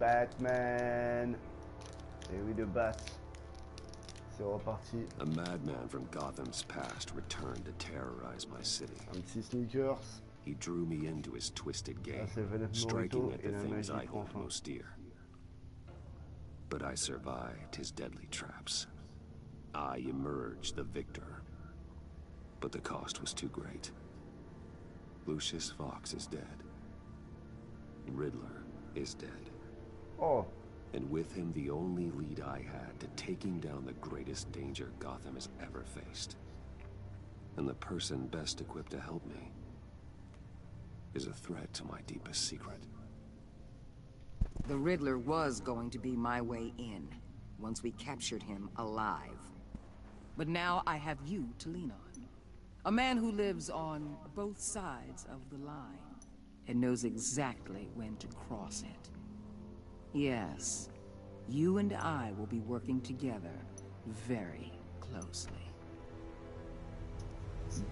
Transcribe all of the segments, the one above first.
Batman. Et oui, le Bat. C'est reparti. A madman from Gotham's past returned to terrorize my city. Un petit sneakers. He drew me into his twisted game, Là, striking at et the la things magie I prend hold fin. most dear. But I survived his deadly traps. I emerged the victor. But the cost was too great. Lucius Fox is dead. Riddler is dead. Oh. And with him the only lead I had to taking down the greatest danger Gotham has ever faced. And the person best equipped to help me is a threat to my deepest secret. The Riddler was going to be my way in, once we captured him alive. But now I have you to lean on. A man who lives on both sides of the line, and knows exactly when to cross it. Yes, you and I will be working together very closely.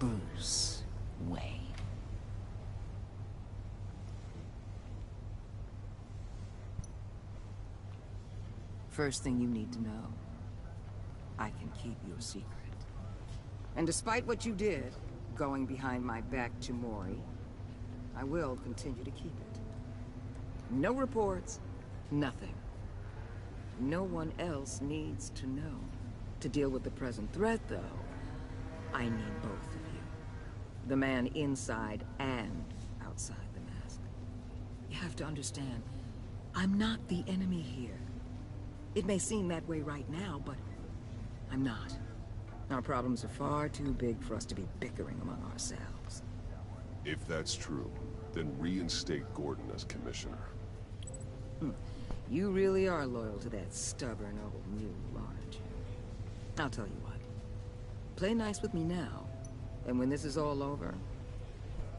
Bruce Wayne. First thing you need to know, I can keep your secret. And despite what you did, going behind my back to Mori, I will continue to keep it. No reports, nothing. No one else needs to know. To deal with the present threat, though, I need both of you. The man inside and outside the mask. You have to understand, I'm not the enemy here. It may seem that way right now, but I'm not. Our problems are far too big for us to be bickering among ourselves. If that's true, then reinstate Gordon as commissioner. You really are loyal to that stubborn old mule, aren't you? I'll tell you what. Play nice with me now, and when this is all over,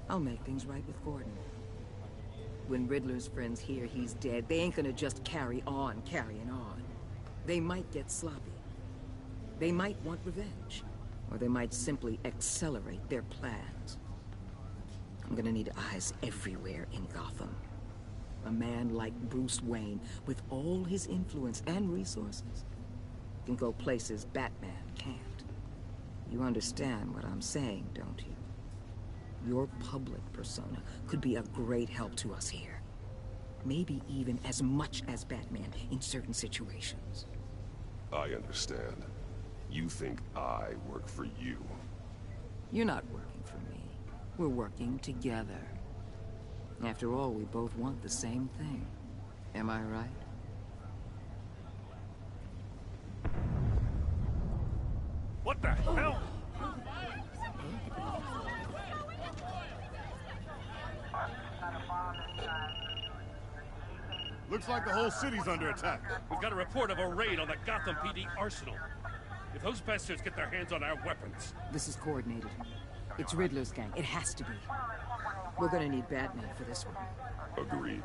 I'll make things right with Gordon. When Riddler's friends hear he's dead, they ain't gonna just carry on carrying on. They might get sloppy. They might want revenge. Or they might simply accelerate their plans. I'm gonna need eyes everywhere in Gotham. A man like Bruce Wayne, with all his influence and resources, can go places Batman can't. You understand what I'm saying, don't you? Your public persona could be a great help to us here. Maybe even as much as Batman in certain situations. I understand. You think I work for you. You're not working for me. We're working together. After all, we both want the same thing. Am I right? What the hell? Looks like the whole city's under attack. We've got a report of a raid on the Gotham PD arsenal. If those bastards get their hands on our weapons... This is coordinated. It's Riddler's gang. It has to be. We're gonna need Batman for this one. Agreed.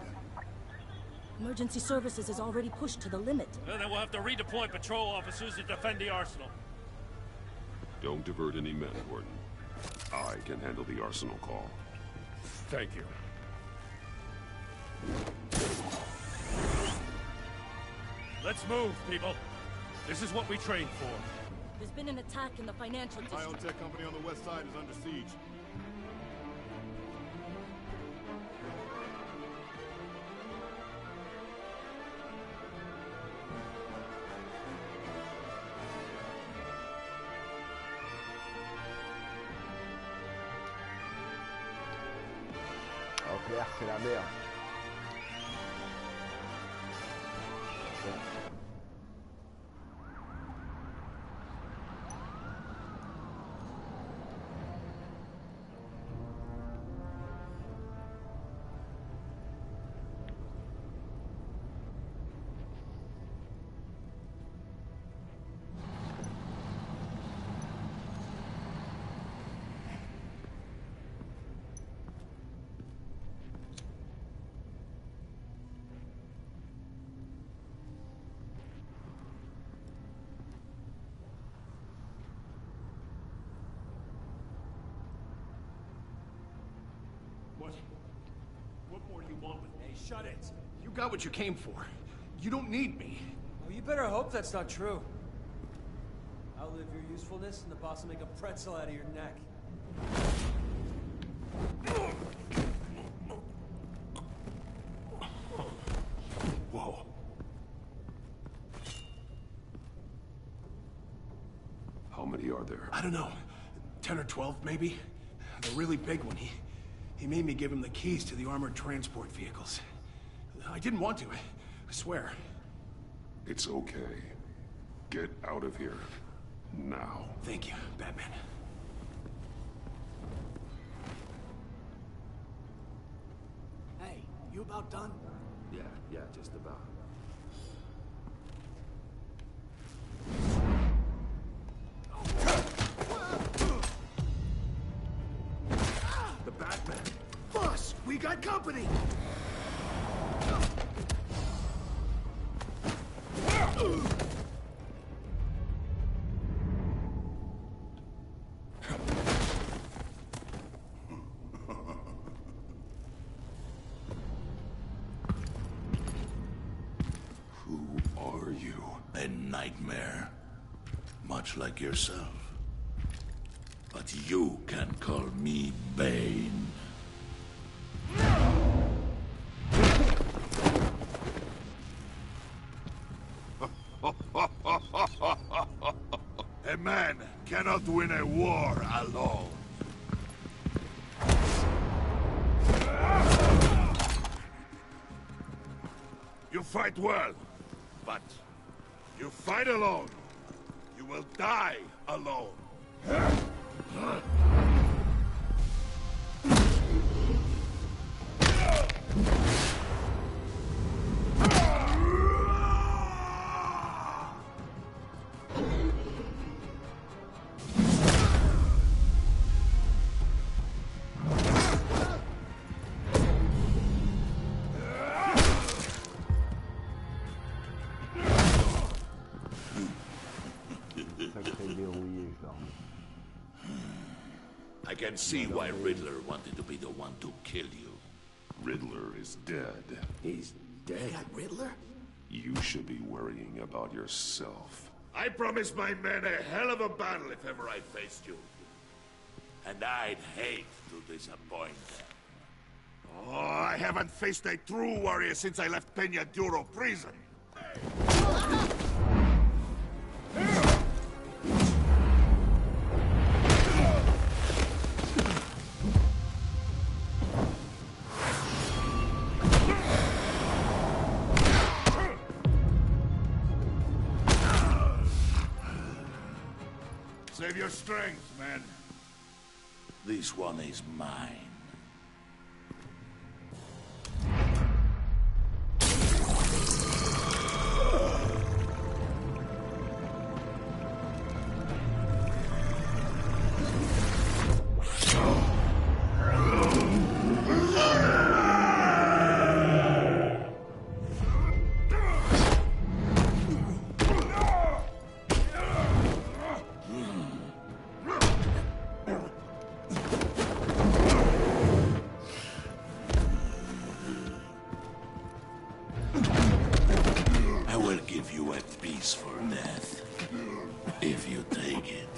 Emergency services is already pushed to the limit. And then we'll have to redeploy patrol officers to defend the arsenal. Don't divert any men, Gordon. I can handle the arsenal call. Thank you. Let's move, people. This is what we trained for. There's been an attack in the financial district. Biotech company on the west side is under siege. En clair, c'est la merde. What more do you want with me? Shut it! You got what you came for. You don't need me. Oh, you better hope that's not true. Outlive your usefulness, and the boss will make a pretzel out of your neck. Whoa. How many are there? I don't know. 10 or 12, maybe? The really big one, he made me give him the keys to the armored transport vehicles. I didn't want to, I swear. It's okay. Get out of here. Now. Thank you, Batman. Hey, you about done? Yeah, just about. The Batman. Boss, we got company! Who are you? A nightmare. Much like yourself. But you can call me Bane. A man cannot win a war alone. You fight well, but you fight alone. You will die alone. I can see why Riddler wanted to be the one to kill you. Riddler is dead. He's dead. They got Riddler? You should be worrying about yourself. I promised my men a hell of a battle if ever I faced you. And I'd hate to disappoint them. Oh, I haven't faced a true warrior since I left Peña Duro prison. Save your strength, man. This one is mine. For death, if you take it.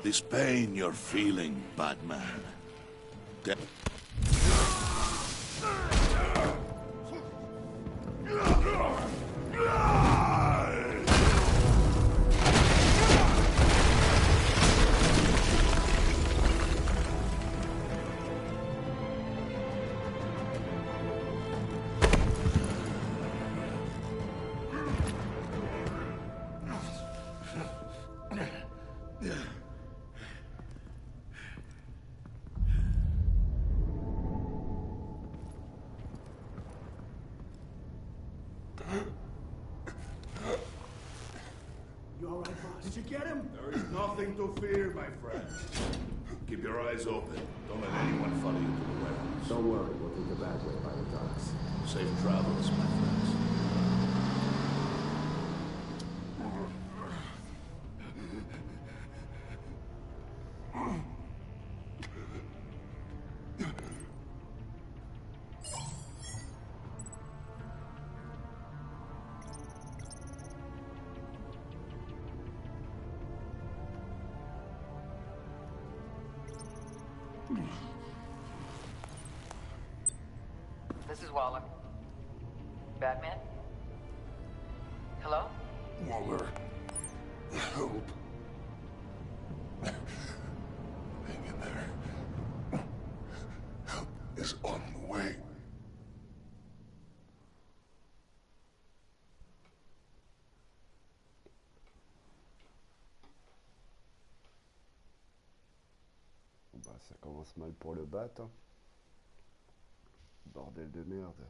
This pain you're feeling, Batman. get him? There is nothing to fear, my friend. Keep your eyes open. Don't let anyone follow you to the warehouse. Don't worry, we'll take the back way by the docks. Safe travels, my friends. This is Waller. Batman? Hello? Waller, help. Hang in there. Help is on the way. Bah, ça commence mal pour le bat, hein. Bordel de merde.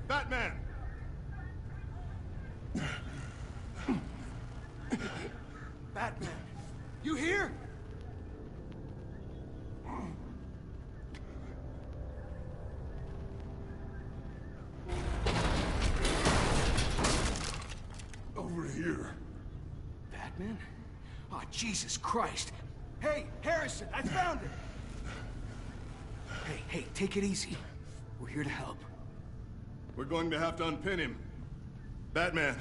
Batman! Batman, you here? Over here. Batman? Oh, Jesus Christ. Hey, Harrison, I found it! Hey, take it easy. We're here to help. We're going to have to unpin him. Batman,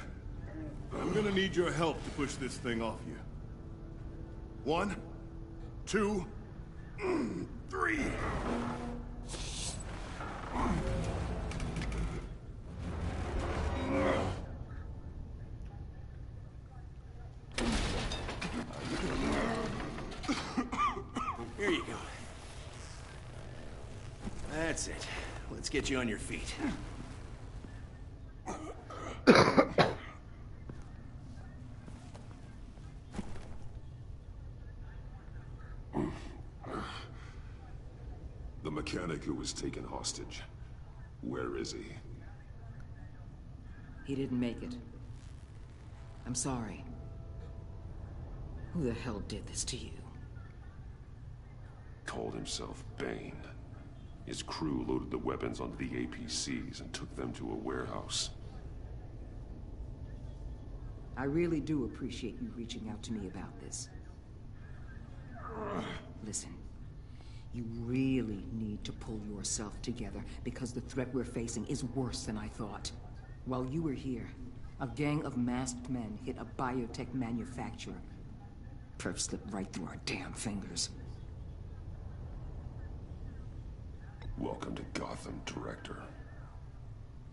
I'm gonna need your help to push this thing off you. 1, 2, 3. Here you go. That's it. Let's get you on your feet. The mechanic who was taken hostage. Where is he? He didn't make it. I'm sorry. Who the hell did this to you? Called himself Bane. His crew loaded the weapons onto the APCs and took them to a warehouse. I really do appreciate you reaching out to me about this. Listen, you really need to pull yourself together because the threat we're facing is worse than I thought. While you were here, a gang of masked men hit a biotech manufacturer. Perf slipped right through our damn fingers. Welcome to Gotham, Director.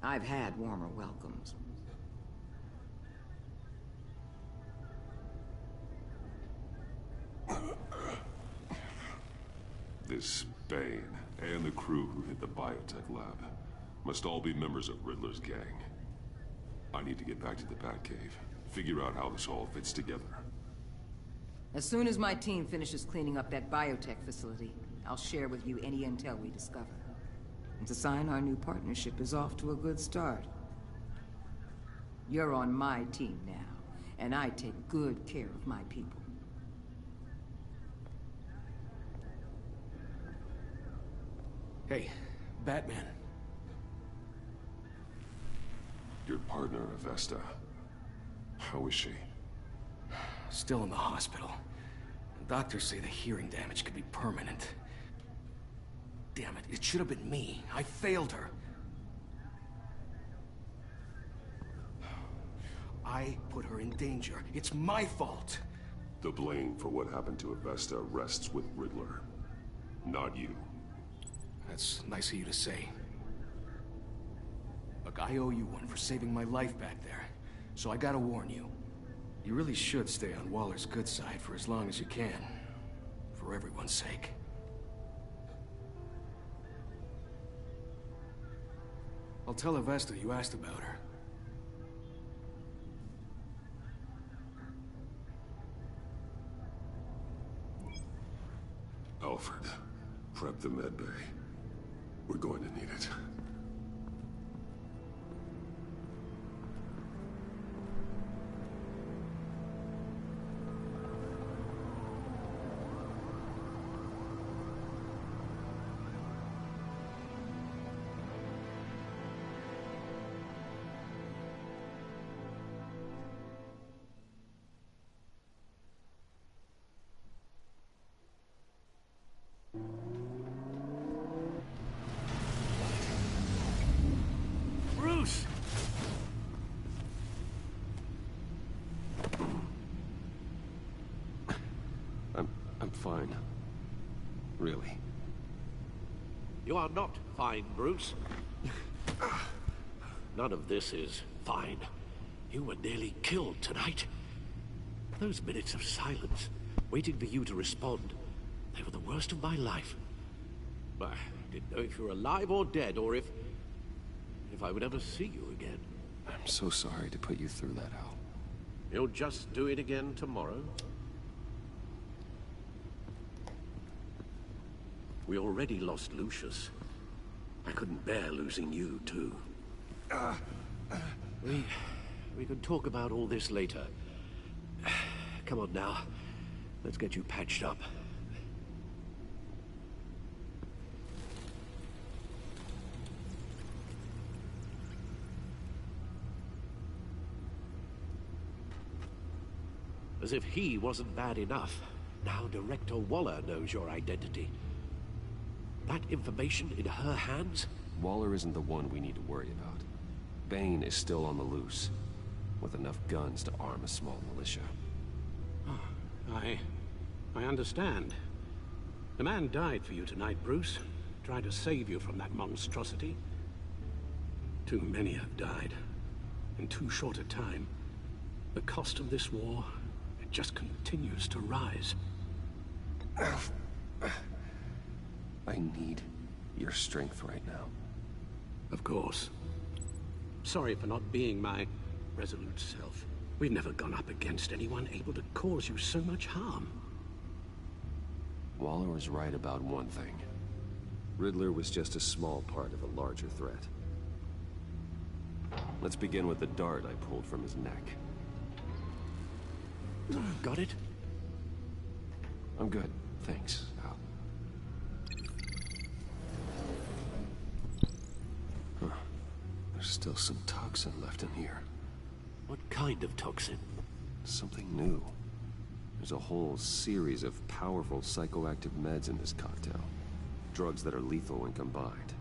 I've had warmer welcomes. This Bane and the crew who hit the biotech lab must all be members of Riddler's gang. I need to get back to the Batcave, figure out how this all fits together. As soon as my team finishes cleaning up that biotech facility, I'll share with you any intel we discover. And to sign our new partnership is off to a good start. You're on my team now, and I take good care of my people. Hey, Batman. Your partner, Avesta. How is she? Still in the hospital. Doctors say the hearing damage could be permanent. Damn it, it should have been me. I failed her. I put her in danger. It's my fault. The blame for what happened to Avesta rests with Riddler, not you. That's nice of you to say. Look, I owe you one for saving my life back there. So I gotta warn you. You really should stay on Waller's good side for as long as you can. For everyone's sake. I'll tell Avesta you asked about her. Alfred, prep the med bay. We're going to need it. Bruce! I'm fine. Really. You are not fine, Bruce. None of this is fine. You were nearly killed tonight. Those minutes of silence, waiting for you to respond, they were the worst of my life. I didn't know if you were alive or dead, or if I would ever see you again. I'm so sorry to put you through that, Al. You'll just do it again tomorrow? We already lost Lucius. I couldn't bear losing you, too. We could talk about all this later. Come on now. Let's get you patched up. As if he wasn't bad enough, now Director Waller knows your identity. That information in her hands? Waller isn't the one we need to worry about. Bane is still on the loose, with enough guns to arm a small militia. I understand. The man died for you tonight, Bruce. Tried to save you from that monstrosity. Too many have died. In too short a time. The cost of this war, it just continues to rise. I need your strength right now. Of course. Sorry for not being my resolute self. We've never gone up against anyone able to cause you so much harm. Waller was right about one thing. Riddler was just a small part of a larger threat. Let's begin with the dart I pulled from his neck. Got it? I'm good, thanks, Al. Huh. There's still some toxin left in here. What kind of toxin? Something new. There's a whole series of powerful psychoactive meds in this cocktail. Drugs that are lethal when combined.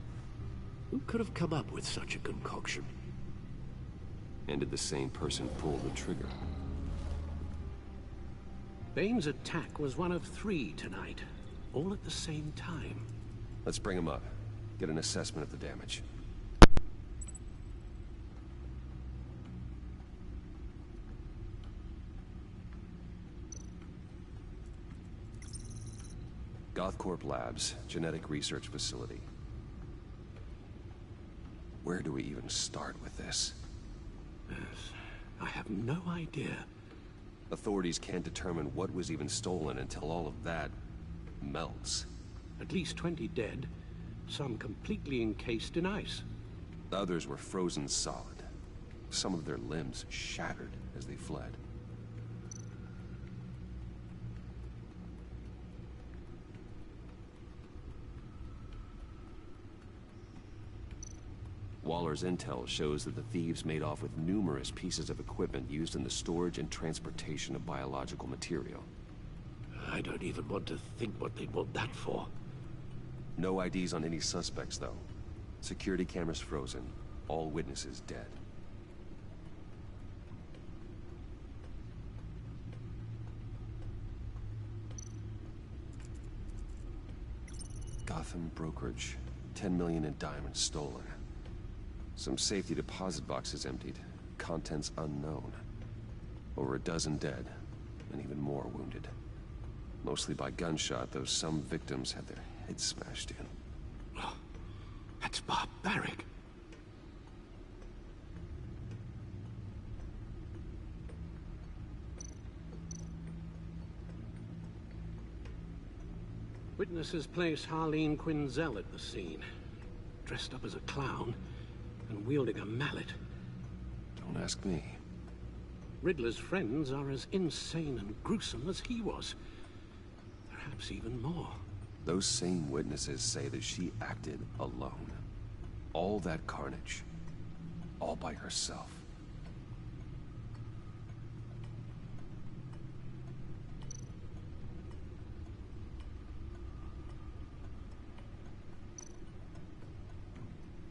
Who could have come up with such a concoction? And did the same person pull the trigger? Bane's attack was one of 3 tonight, all at the same time. Let's bring him up. Get an assessment of the damage. Gothcorp Labs, genetic research facility. Where do we even start with this? Yes, I have no idea. Authorities can't determine what was even stolen until all of that melts. At least 20 dead, some completely encased in ice. Others were frozen solid. Some of their limbs shattered as they fled. Waller's intel shows that the thieves made off with numerous pieces of equipment used in the storage and transportation of biological material. I don't even want to think what they'd want that for. No IDs on any suspects, though. Security cameras frozen. All witnesses dead. Gotham brokerage. 10 million in diamonds stolen. Some safety deposit boxes emptied. Contents unknown. Over a dozen dead, and even more wounded. Mostly by gunshot, though some victims had their heads smashed in. Oh, that's barbaric. Witnesses place Harleen Quinzel at the scene, dressed up as a clown and wielding a mallet. Don't ask me. Riddler's friends are as insane and gruesome as he was. Perhaps even more. Those same witnesses say that she acted alone. All that carnage. All by herself.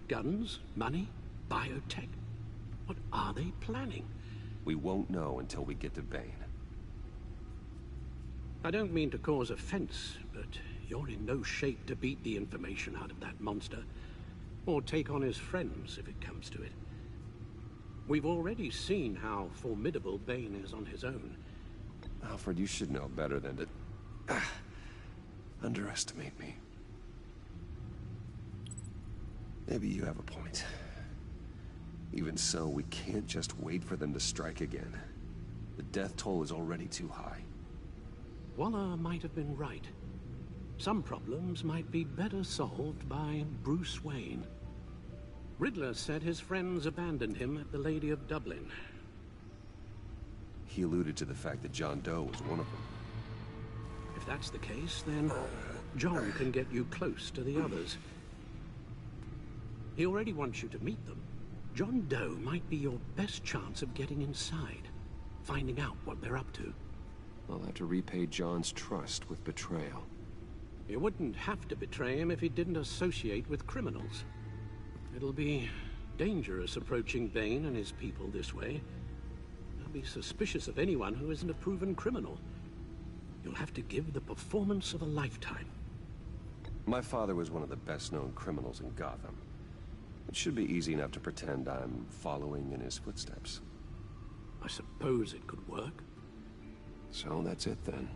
Guns? Money? Biotech? What are they planning? We won't know until we get to Bane. I don't mean to cause offense, but you're in no shape to beat the information out of that monster, or take on his friends if it comes to it. We've already seen how formidable Bane is on his own. Alfred, you should know better than to underestimate me. Maybe you have a point. Even so, we can't just wait for them to strike again. The death toll is already too high. Waller might have been right. Some problems might be better solved by Bruce Wayne. Riddler said his friends abandoned him at the Lady of Dublin. He alluded to the fact that John Doe was one of them. If that's the case, then John can get you close to the others. He already wants you to meet them. John Doe might be your best chance of getting inside, finding out what they're up to. I'll have to repay John's trust with betrayal. You wouldn't have to betray him if he didn't associate with criminals. It'll be dangerous approaching Bane and his people this way. They'll be suspicious of anyone who isn't a proven criminal. You'll have to give the performance of a lifetime. My father was one of the best-known criminals in Gotham. It should be easy enough to pretend I'm following in his footsteps. I suppose it could work. So that's it then.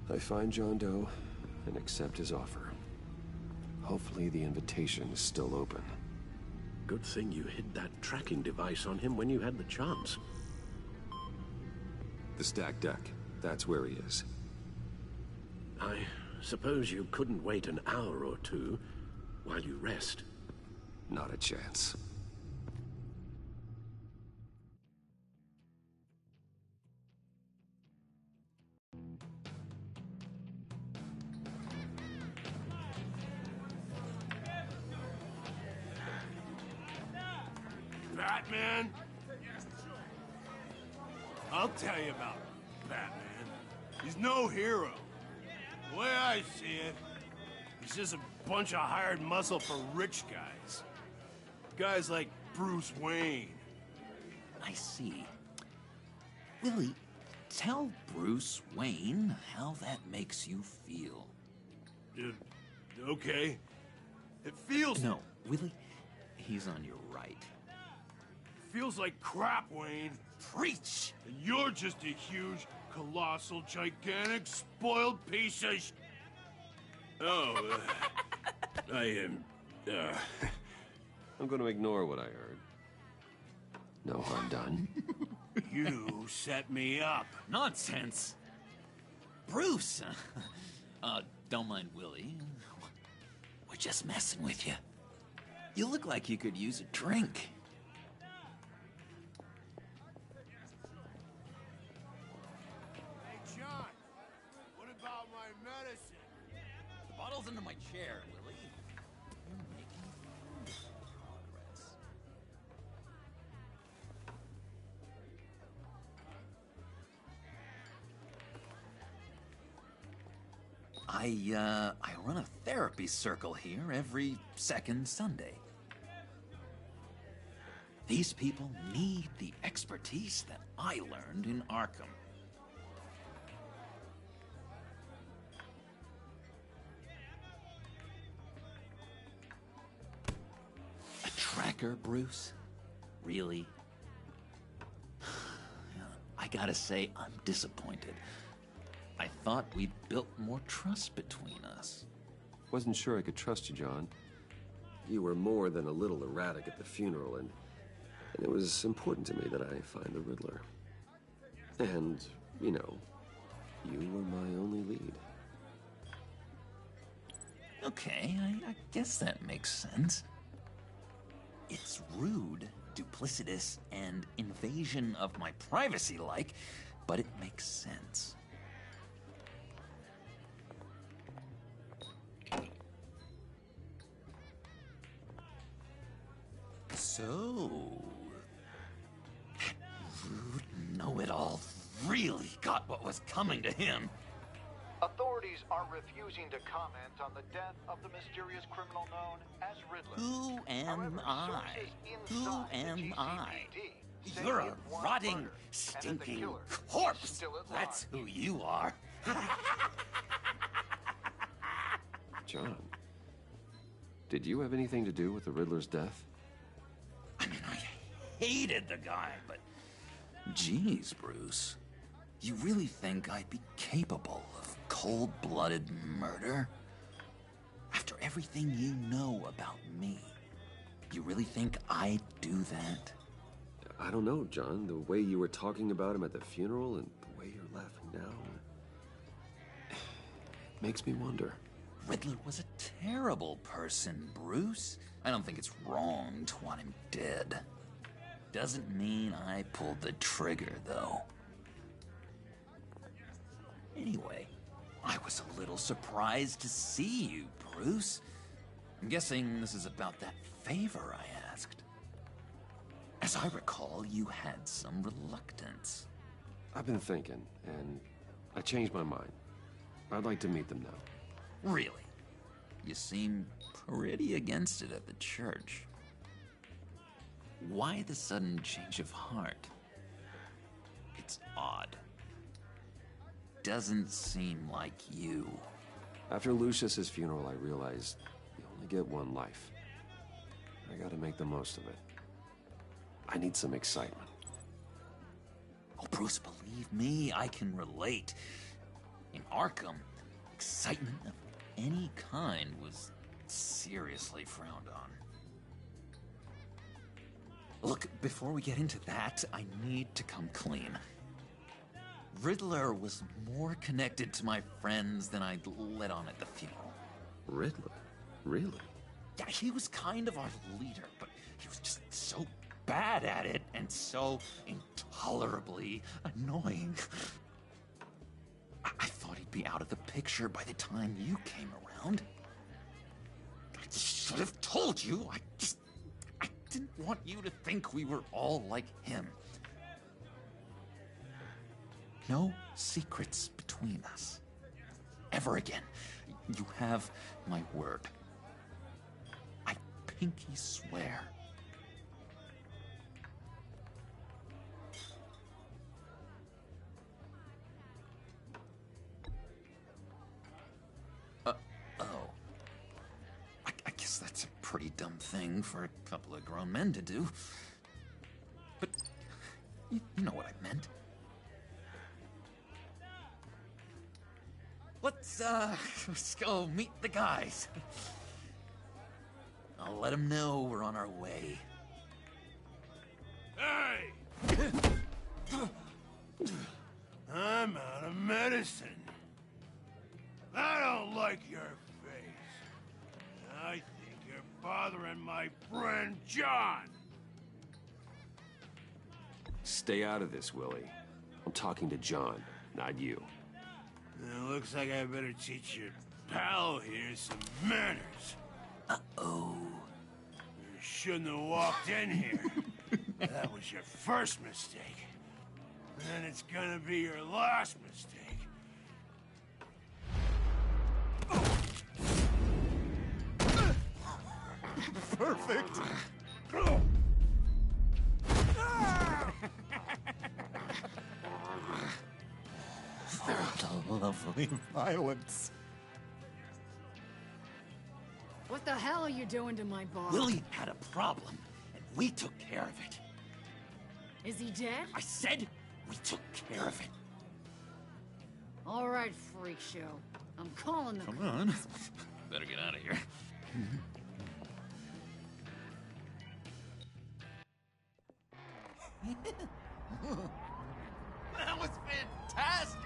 I find John Doe and accept his offer. Hopefully the invitation is still open. Good thing you hid that tracking device on him when you had the chance. The stacked deck. That's where he is. I suppose you couldn't wait an hour or two while you rest. Not a chance. Batman? I'll tell you about Batman. He's no hero. The way I see it, he's just a bunch of hired muscle for rich guys. Guys like Bruce Wayne. I see. Willie, tell Bruce Wayne how that makes you feel. Okay. It feels... No, Willie, he's on your right. Feels like crap, Wayne. Preach! And you're just a huge, colossal, gigantic, spoiled piece of Oh, I am... I'm going to ignore what I heard. No harm done. You set me up. Nonsense! Bruce! Don't mind Willie. We're just messing with you. You look like you could use a drink. Hey, John. What about my medicine? The bottle's under my chair, Willie. You're making progress. I run a therapy circle here every second Sunday. These people need the expertise that I learned in Arkham. A tracker, Bruce? Really? I gotta say, I'm disappointed. I thought we'd built more trust between us. Wasn't sure I could trust you, John. You were more than a little erratic at the funeral, and it was important to me that I find the Riddler. And, you know, you were my only lead. Okay, I guess that makes sense. It's rude, duplicitous, and invasion of my privacy-like, but it makes sense. So, that rude know-it-all really got what was coming to him. Authorities are refusing to comment on the death of the mysterious criminal known as Riddler. Who am I? Who am I? say You're a it was rotting, murder, stinking corpse. That's who you are. John, did you have anything to do with the Riddler's death? I mean, I hated the guy, but geez, Bruce, you really think I'd be capable of cold-blooded murder? After everything you know about me, you really think I'd do that? I don't know, John. The way you were talking about him at the funeral and the way you're laughing now, it makes me wonder. Riddler was a terrible person, Bruce. I don't think it's wrong to want him dead. Doesn't mean I pulled the trigger, though. Anyway, I was a little surprised to see you, Bruce. I'm guessing this is about that favor I asked. As I recall, you had some reluctance. I've been thinking, and I changed my mind. I'd like to meet them now. Really? You seem pretty against it at the church. Why the sudden change of heart? It's odd. Doesn't seem like you. After Lucius's funeral, I realized you only get one life. I gotta make the most of it. I need some excitement. Oh, Bruce, believe me, I can relate. In Arkham, excitement of any kind was seriously frowned on. Look, before we get into that, I need to come clean. Riddler was more connected to my friends than I'd let on at the funeral. Riddler? Really? Yeah, he was kind of our leader, but he was just so bad at it and so intolerably annoying. I thought he'd be out of the picture by the time you came around. I should have told you. I didn't want you to think we were all like him. No secrets between us. Ever again. You have my word. I pinky swear. I guess that's a pretty dumb thing for a couple of grown men to do. But you know what I meant. Let's go meet the guys. I'll let them know we're on our way. Hey! I'm out of medicine. I don't like your face. I think you're bothering my friend John. Stay out of this, Willie. I'm talking to John, not you. It looks like I better teach your pal here some manners. Uh-oh. You shouldn't have walked in here. That was your first mistake. And then it's gonna be your last mistake. Perfect. Oh, the lovely violence. What the hell are you doing to my bar? Willie had a problem, and we took care of it. Is he dead? I said we took care of it. All right, freak show. I'm calling the Come on. Better get out of here. That was fantastic!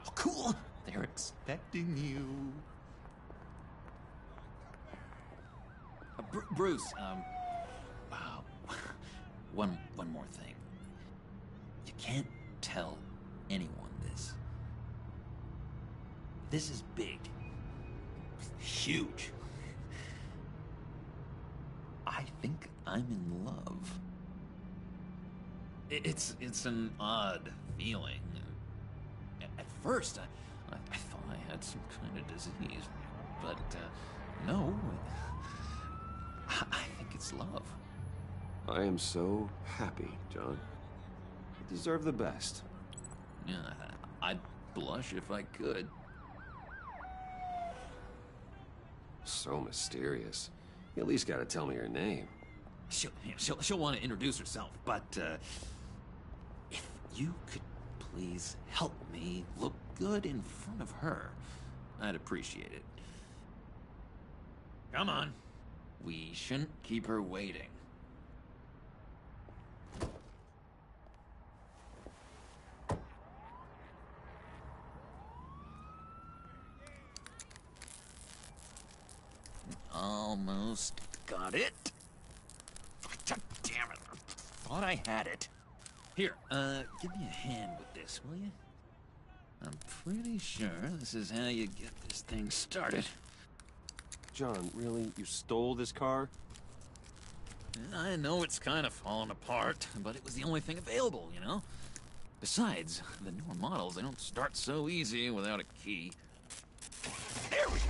Oh, cool. They're expecting you. Bruce, one more thing. You can't tell anyone this. This is big. Huge. I think I'm in love. It's an odd feeling. At first, I thought I had some kind of disease, but no. I think it's love. I am so happy, John. You deserve the best. Yeah, I'd blush if I could. So mysterious. You at least gotta tell me her name. She'll want to introduce herself, but if you could please help me look good in front of her, I'd appreciate it. Come on. We shouldn't keep her waiting. Almost got it. God damn it. I thought I had it. Here, give me a hand with this, will you? I'm pretty sure this is how you get this thing started. John, really? You stole this car? I know it's kind of falling apart, but it was the only thing available, you know? Besides, the newer models, they don't start so easy without a key. There we go!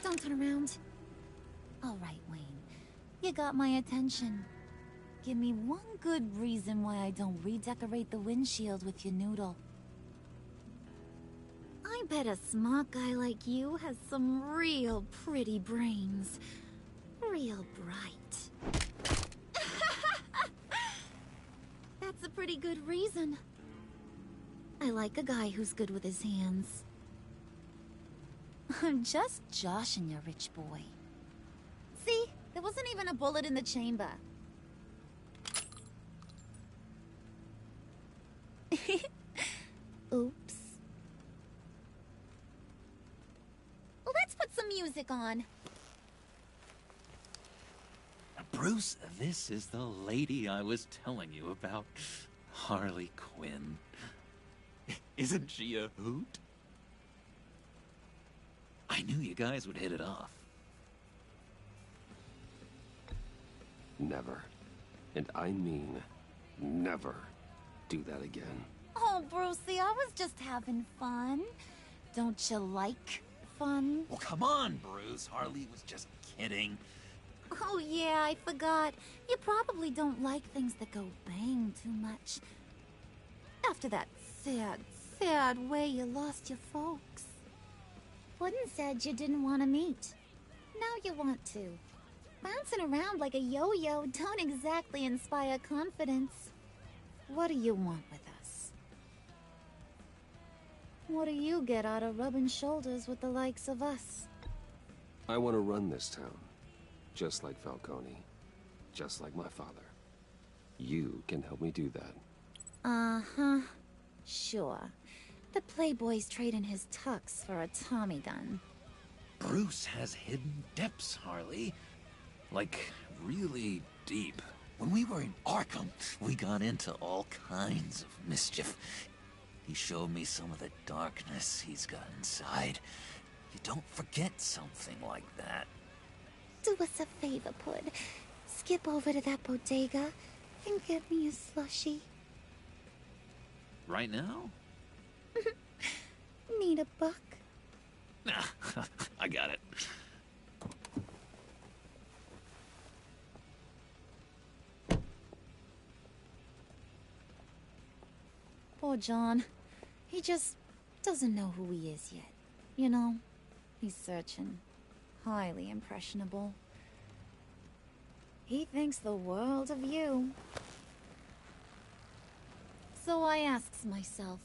Don't turn around. All right, Wayne. You got my attention. Give me one good reason why I don't redecorate the windshield with your noodle. I bet a smart guy like you has some real pretty brains. Real bright. That's a pretty good reason. I like a guy who's good with his hands. I'm just joshing you, rich boy. See? There wasn't even a bullet in the chamber. Oops. Well, let's put some music on. Bruce, this is the lady I was telling you about. Harley Quinn. Isn't she a hoot? I knew you guys would hit it off. Never. And I mean never do that again. Oh, Brucey, I was just having fun. Don't you like fun? Well, come on, Bruce. Harley was just kidding. Oh, yeah, I forgot. You probably don't like things that go bang too much. After that sad, sad way you lost your folks. Wooden said you didn't want to meet. Now you want to. Bouncing around like a yo-yo don't exactly inspire confidence. What do you want with us? What do you get out of rubbing shoulders with the likes of us? I want to run this town. Just like Falcone. Just like my father. You can help me do that. Uh-huh. Sure. The Playboy's trading his tux for a Tommy gun. Bruce has hidden depths, Harley. Like, really deep. When we were in Arkham, we got into all kinds of mischief. He showed me some of the darkness he's got inside. You don't forget something like that. Do us a favor, Pud. Skip over to that bodega and get me a slushie. Right now? Need a buck? Nah, I got it. Poor John. He just doesn't know who he is yet. You know, he's searching. Highly impressionable. He thinks the world of you. So I asks myself,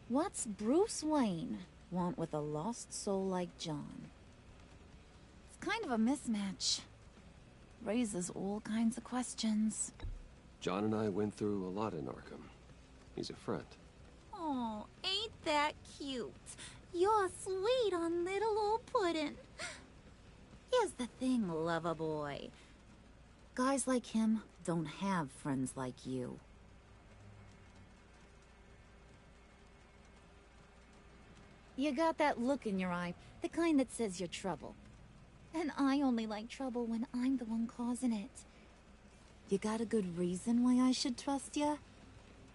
what's Bruce Wayne want with a lost soul like John? It's kind of a mismatch. Raises all kinds of questions. John and I went through a lot in Arkham. He's a friend. Oh, ain't that cute? You're sweet on little old Puddin'. Here's the thing, lover boy. Guys like him don't have friends like you. You got that look in your eye, the kind that says you're trouble. And I only like trouble when I'm the one causing it. You got a good reason why I should trust you?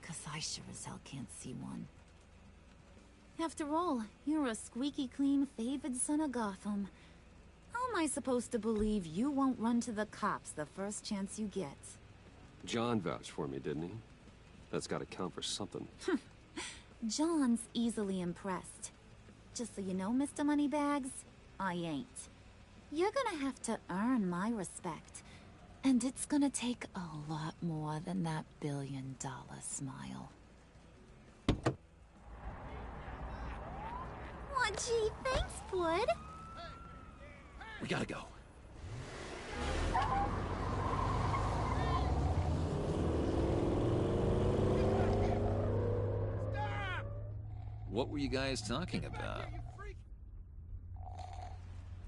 'Cause I sure as hell can't see one. After all, you're a squeaky clean favored son of Gotham. How am I supposed to believe you won't run to the cops the first chance you get? John vouched for me, didn't he? That's gotta count for something. John's easily impressed. Just so you know, Mr. Moneybags, I ain't. You're gonna have to earn my respect. And it's gonna take a lot more than that billion-dollar smile. Aw, gee, thanks, Bud. We gotta go. What were you guys talking about?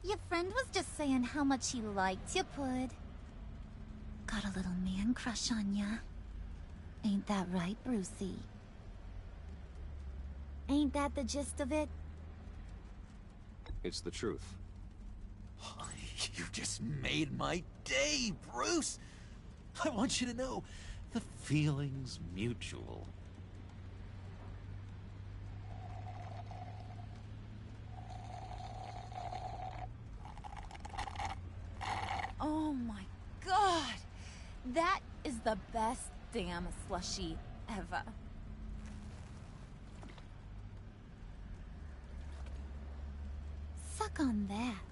Your friend was just saying how much he liked you, Bud. Got a little man crush on ya. Ain't that right, Brucey? Ain't that the gist of it? It's the truth. You just made my day, Bruce! I want you to know, the feeling's mutual. Oh my god! That is the best damn slushie ever. Suck on that.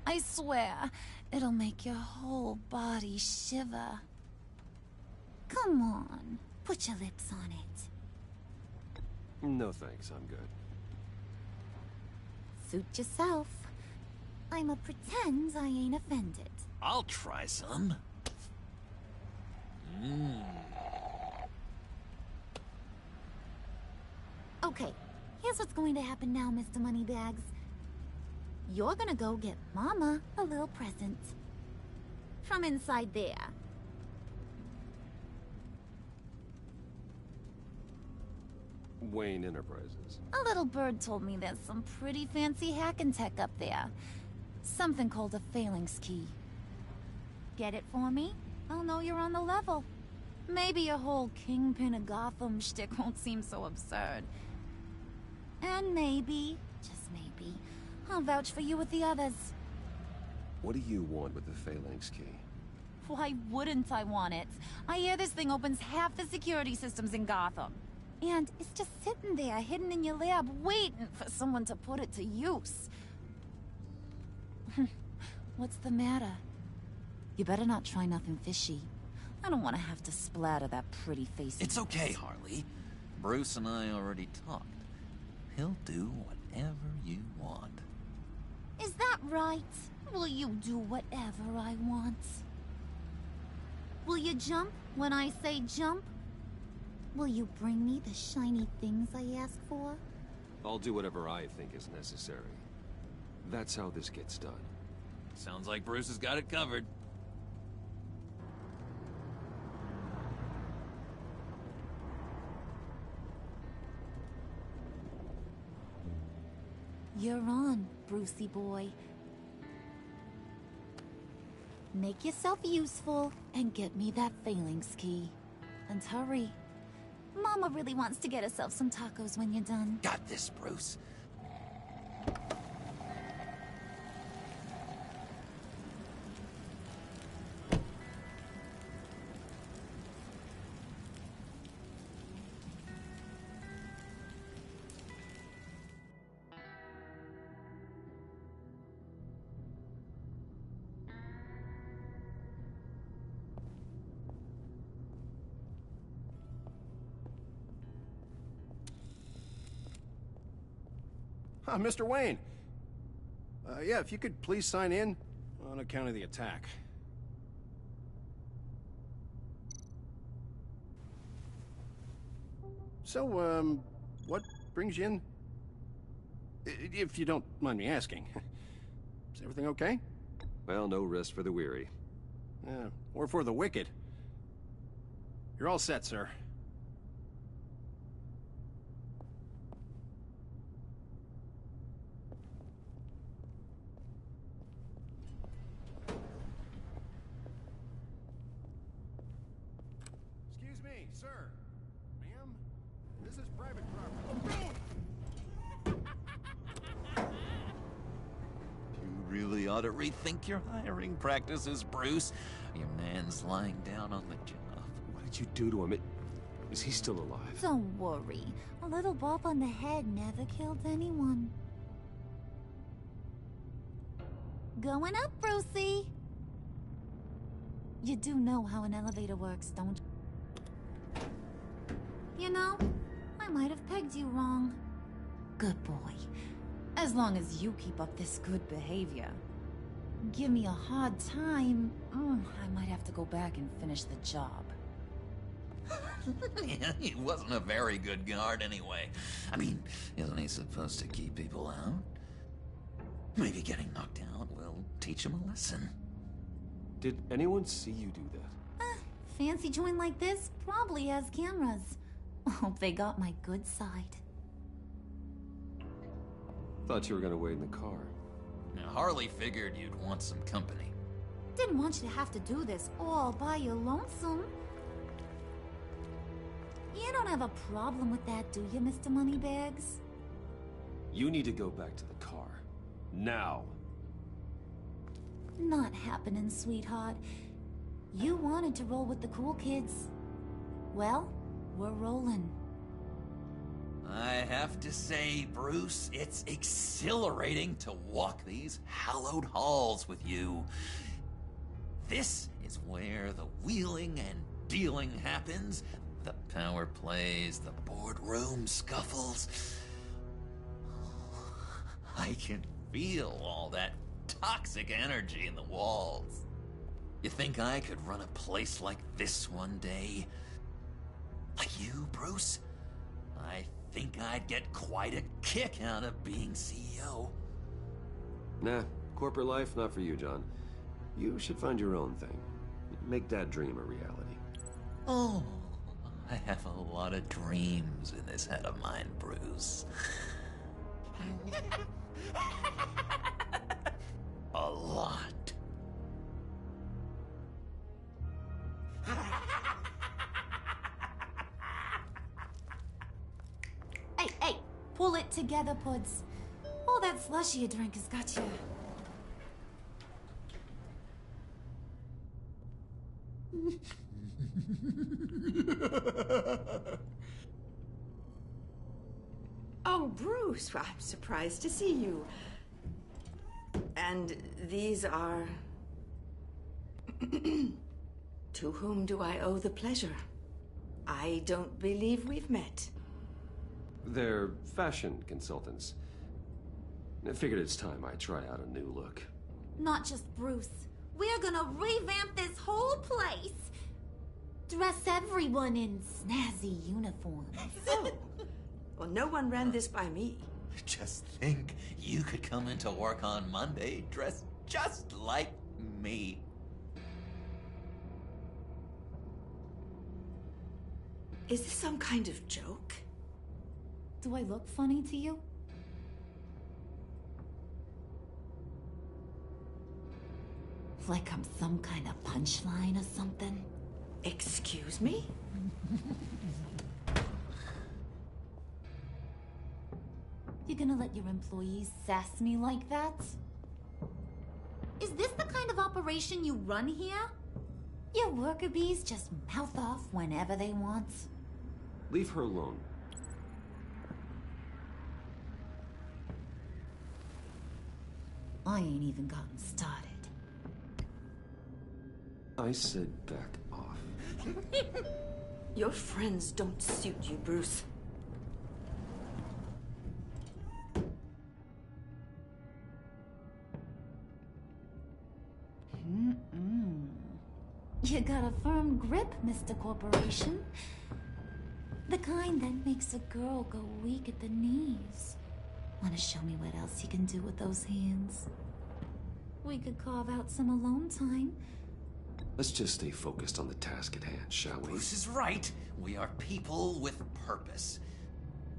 I swear, it'll make your whole body shiver. Come on, put your lips on it. No thanks, I'm good. Suit yourself. I'ma pretend I ain't offended. I'll try some. Okay, here's what's going to happen now, Mr. Moneybags. You're gonna go get Mama a little present. From inside there. Wayne Enterprises. A little bird told me there's some pretty fancy hacking tech up there. Something called a phalanx key. Get it for me? I'll know you're on the level. Maybe your whole Kingpin of Gotham shtick won't seem so absurd. And maybe, just maybe, I'll vouch for you with the others. What do you want with the phalanx key? Why wouldn't I want it? I hear this thing opens half the security systems in Gotham. And it's just sitting there, hidden in your lab, waiting for someone to put it to use. What's the matter? You better not try nothing fishy. I don't want to have to splatter that pretty face. It's okay, Harley. Bruce and I already talked. He'll do whatever you want. Is that right? Will you do whatever I want? Will you jump when I say jump? Will you bring me the shiny things I ask for? I'll do whatever I think is necessary. That's how this gets done. Sounds like Bruce has got it covered. You're on, Brucey boy. Make yourself useful and get me that phalanx key. And hurry. Mama really wants to get herself some tacos when you're done. Got this, Bruce. Mr. Wayne. Yeah, if you could please sign in on account of the attack. So, what brings you in? If you don't mind me asking. Is everything okay? Well, no rest for the weary. Or for the wicked. You're all set, sir. Excuse me, sir. Ma'am, this is private property. You really ought to rethink your hiring practices, Bruce. Your man's lying down on the job. What did you do to him? Is he still alive? Don't worry. A little bump on the head never killed anyone. Going up, Brucey. You do know how an elevator works, don't you? You know, I might have pegged you wrong. Good boy. As long as you keep up this good behavior. Give me a hard time, I might have to go back and finish the job. Yeah, he wasn't a very good guard anyway. I mean, isn't he supposed to keep people out? Maybe getting knocked out will teach him a lesson. Did anyone see you do that? Fancy joint like this probably has cameras. Hope they got my good side. Thought you were gonna wait in the car. Now, Harley figured you'd want some company. Didn't want you to have to do this all by your lonesome. You don't have a problem with that, do you, Mr. Moneybags? You need to go back to the car. Now. Not happening, sweetheart. You wanted to roll with the cool kids. Well, we're rolling. I have to say, Bruce, it's exhilarating to walk these hallowed halls with you. This is where the wheeling and dealing happens, the power plays, the boardroom scuffles. I can feel all that toxic energy in the walls. You think I could run a place like this one day? Like you, Bruce? I think I'd get quite a kick out of being CEO. Nah, corporate life, not for you, John. You should find your own thing. Make that dream a reality. Oh, I have a lot of dreams in this head of mine, Bruce. A lot. Hey, pull it together, Puds. All that slushy you drink has got you. Oh, Bruce, I'm surprised to see you. And these are... To whom do I owe the pleasure? I don't believe we've met. They're fashion consultants. I figured it's time I try out a new look. Not just Bruce. We're gonna revamp this whole place. Dress everyone in snazzy uniforms. Oh, well, no one ran this by me. Just think, you could come into work on Monday dressed just like me. Is this some kind of joke? Do I look funny to you? Like I'm some kind of punchline or something? Excuse me? You gonna let your employees sass me like that? Is this the kind of operation you run here? Your worker bees just mouth off whenever they want? Leave her alone. I ain't even gotten started. I said back off. Your friends don't suit you, Bruce. You got a firm grip, Mr. Corporation. The kind that makes a girl go weak at the knees. Wanna show me what else you can do with those hands? We could carve out some alone time. Let's just stay focused on the task at hand, shall we? Bruce is right. We are people with purpose.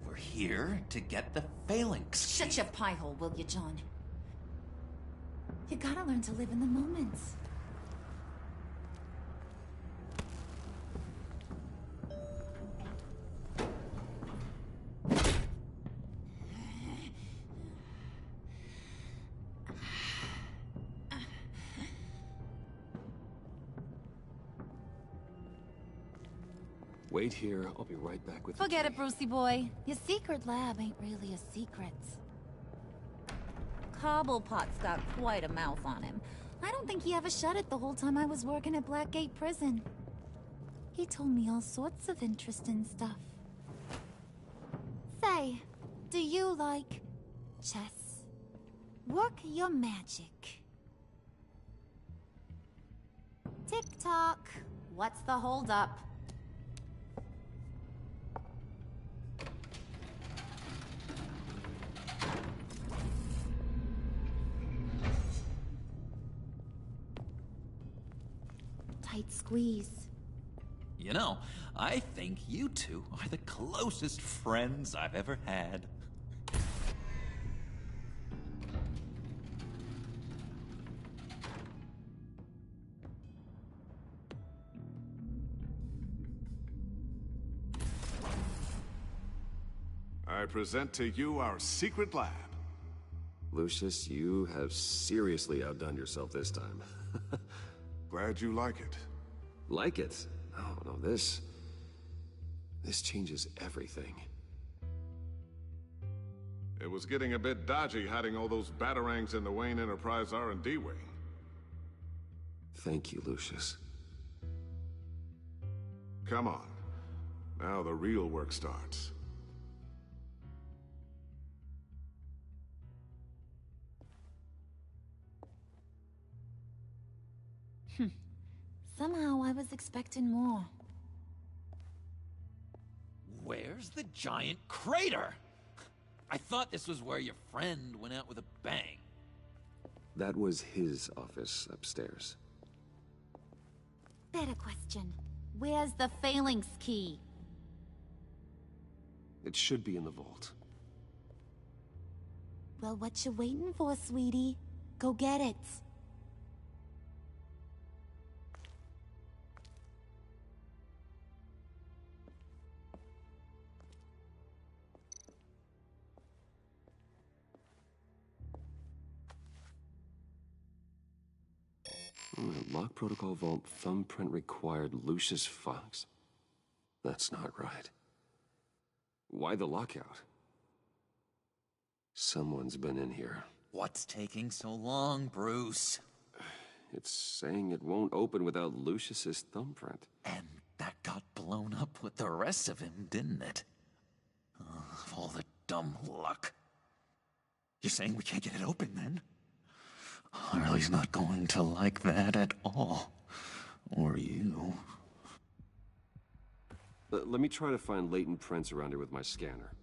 We're here to get the phalanx. Shut your pie hole, will you, John? You gotta learn to live in the moment. Wait here, I'll be right back with you. Forget it, Brucey boy. Your secret lab ain't really a secret. Cobblepot's got quite a mouth on him. I don't think he ever shut it the whole time I was working at Blackgate Prison. He told me all sorts of interesting stuff. Say, do you like chess? Work your magic. Tick-tock. What's the holdup? Tight squeeze. You know, I think you two are the closest friends I've ever had. I present to you our secret lab. Lucius, you have seriously outdone yourself this time. Glad you like it. Like it? No, this changes everything. It was getting a bit dodgy hiding all those batarangs in the Wayne Enterprise R&D wing. Thank you, Lucius. Come on. Now the real work starts. Somehow I was expecting more. Where's the giant crater? I thought this was where your friend went out with a bang. That was his office upstairs. Better question. Where's the phalanx key? It should be in the vault. Well, what you waiting for, sweetie? Go get it. Lock protocol vault thumbprint required Lucius Fox. That's not right. Why the lockout? Someone's been in here. What's taking so long, Bruce? It's saying it won't open without Lucius's thumbprint. And that got blown up with the rest of him, didn't it? Of all the dumb luck. You're saying we can't get it open, then? Harley's not going to like that at all. Or you. Let me try to find latent prints around here with my scanner.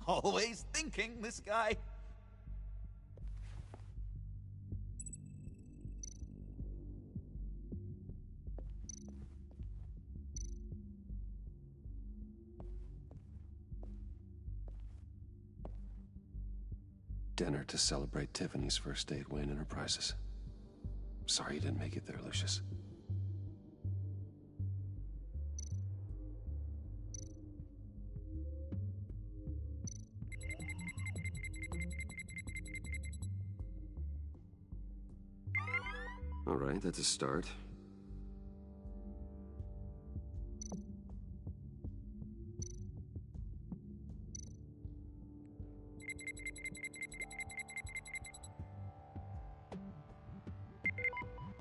Always thinking, this guy. Dinner to celebrate Tiffany's first day at Wayne Enterprises. Sorry you didn't make it there, Lucius. All right, that's a start.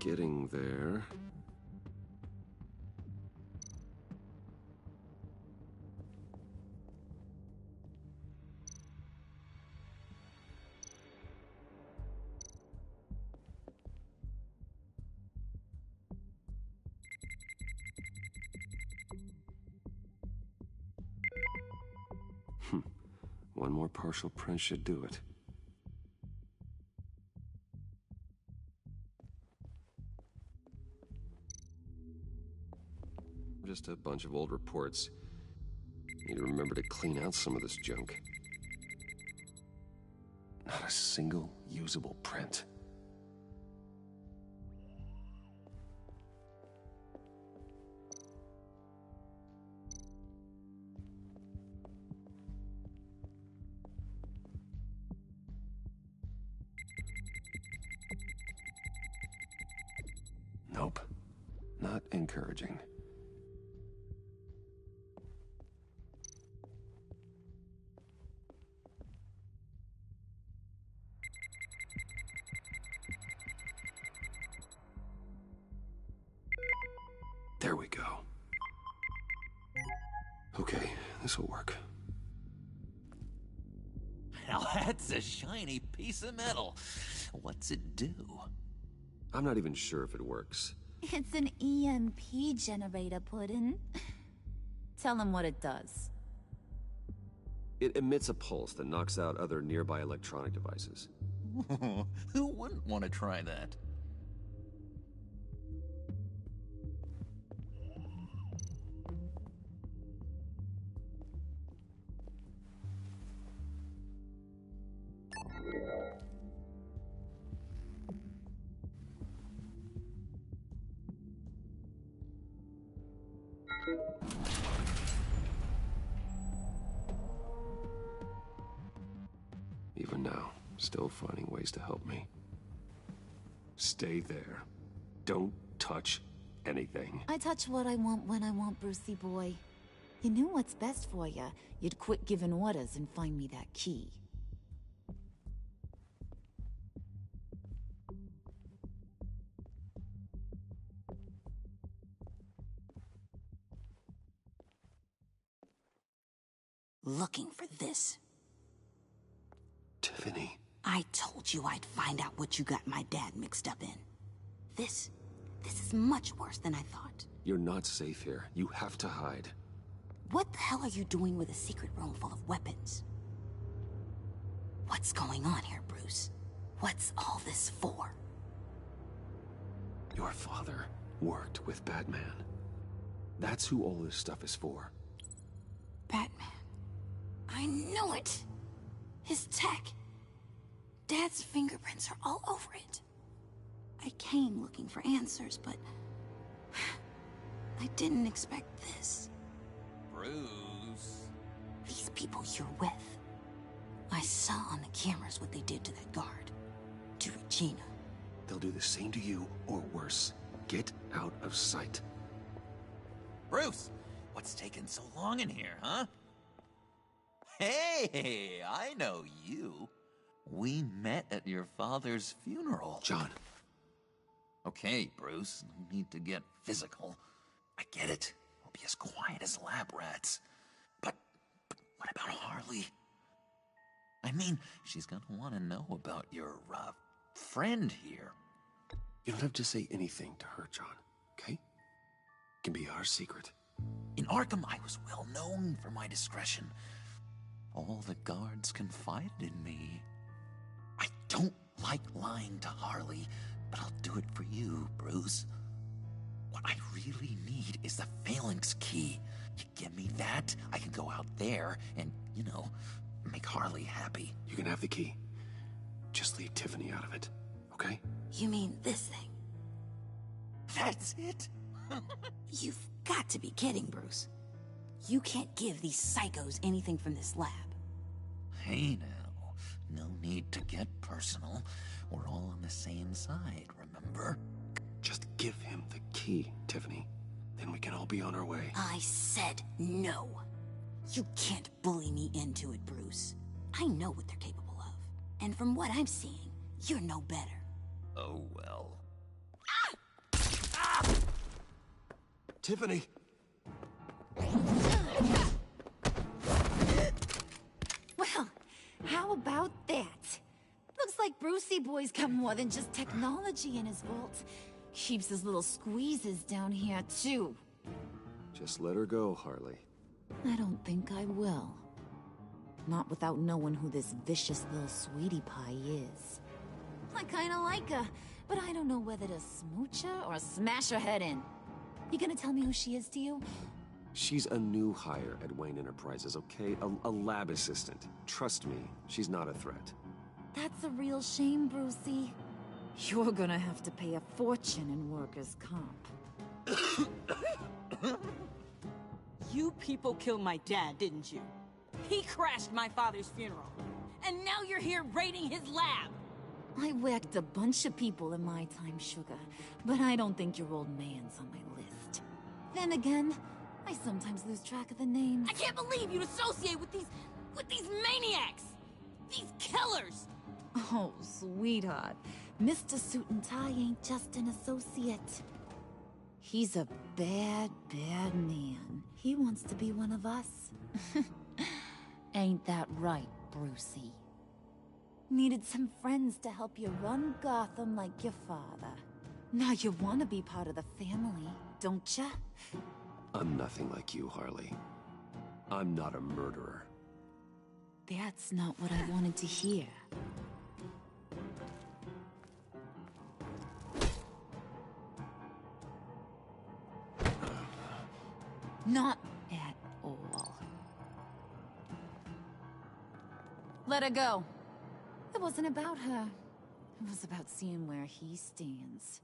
Getting there. One more partial print should do it. Just a bunch of old reports. Need to remember to clean out some of this junk. Not a single usable print. Nope. Not encouraging. There we go. Okay, this will work. Now that's a shiny piece of metal. What's it do? I'm not even sure if it works. It's an EMP generator, Puddin'. Tell him what it does. It emits a pulse that knocks out other nearby electronic devices. Who wouldn't want to try that? Even now, still finding ways to help me. Stay there. Don't touch anything. I touch what I want when I want, Brucey boy. You knew what's best for you. You'd quit giving orders and find me that key. Looking for this. Tiffany. I told you I'd find out what you got my dad mixed up in. This is much worse than I thought. You're not safe here. You have to hide. What the hell are you doing with a secret room full of weapons? What's going on here, Bruce? What's all this for? Your father worked with Batman. That's who all this stuff is for. Batman. I knew it! His tech. Dad's fingerprints are all over it. I came looking for answers, but I didn't expect this. Bruce. These people you're with. I saw on the cameras what they did to that guard. To Regina. They'll do the same to you, or worse. Get out of sight. Bruce! What's taking so long in here, huh? Hey, I know you. We met at your father's funeral. John. Okay, Bruce, no need to get physical. I get it. We'll be as quiet as lab rats. But what about Harley? I mean, she's gonna want to know about your, friend here. You don't have to say anything to her, John, okay? It can be our secret. In Arkham, I was well known for my discretion. All the guards confided in me. I don't like lying to Harley, but I'll do it for you, Bruce. What I really need is the phalanx key. You give me that, I can go out there and, you know, make Harley happy. You can have the key. Just leave Tiffany out of it, okay? You mean this thing? That's it? You've got to be kidding, Bruce. You can't give these psychos anything from this lab. Hey now, no need to get personal. We're all on the same side, remember? Just give him the key, Tiffany. Then we can all be on our way. I said no. You can't bully me into it, Bruce. I know what they're capable of. And from what I'm seeing, you're no better. Oh well. Tiffany! Well, how about that? Looks like Brucey boy's got more than just technology in his vault. Keeps his little squeezes down here, too. Just let her go, Harley. I don't think I will. Not without knowing who this vicious little sweetie pie is. I kinda like her, but I don't know whether to smooch her or smash her head in. You gonna tell me who she is to you? She's a new hire at Wayne Enterprises, okay? A lab assistant. Trust me, she's not a threat. That's a real shame, Brucey. You're gonna have to pay a fortune in workers' comp. You people killed my dad, didn't you? He crashed my father's funeral. And now you're here raiding his lab! I whacked a bunch of people in my time, Sugar, but I don't think your old man's on my list. Then again, I sometimes lose track of the names. I can't believe you'd associate with these maniacs! These killers! Oh, sweetheart. Mr. Suit and Tie ain't just an associate. He's a bad, bad man. He wants to be one of us. Ain't that right, Brucey? Needed some friends to help you run Gotham like your father. Now you want to be part of the family, don't ya? I'm nothing like you, Harley. I'm not a murderer. That's not what I wanted to hear. Not at all. Let her go. It wasn't about her. It was about seeing where he stands.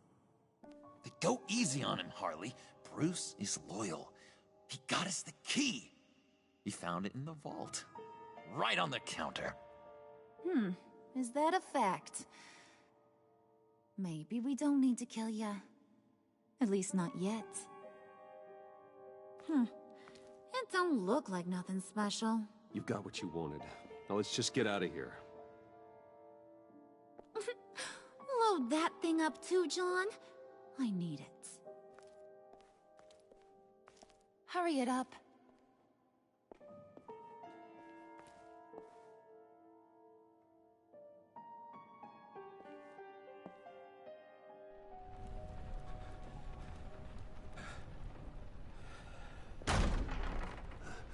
Go easy on him, Harley. Bruce is loyal. He got us the key. He found it in the vault. Right on the counter. Is that a fact? Maybe we don't need to kill ya. At least not yet. It don't look like nothing special. You've got what you wanted. Now let's just get out of here. Load that thing up too, John. I need it. Hurry it up.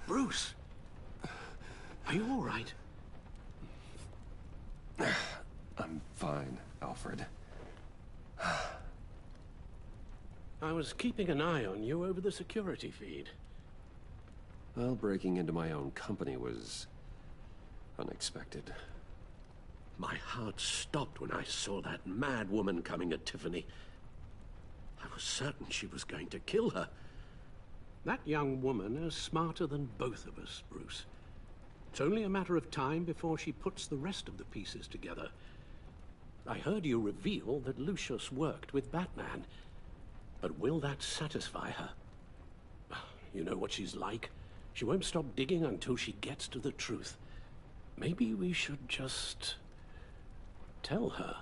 Bruce! Are you all right? I'm fine, Alfred. I was keeping an eye on you over the security feed. Well, breaking into my own company was unexpected. My heart stopped when I saw that mad woman coming at Tiffany. I was certain she was going to kill her. That young woman is smarter than both of us, Bruce. It's only a matter of time before she puts the rest of the pieces together. I heard you reveal that Lucius worked with Batman. But will that satisfy her? You know what she's like. She won't stop digging until she gets to the truth. Maybe we should just tell her.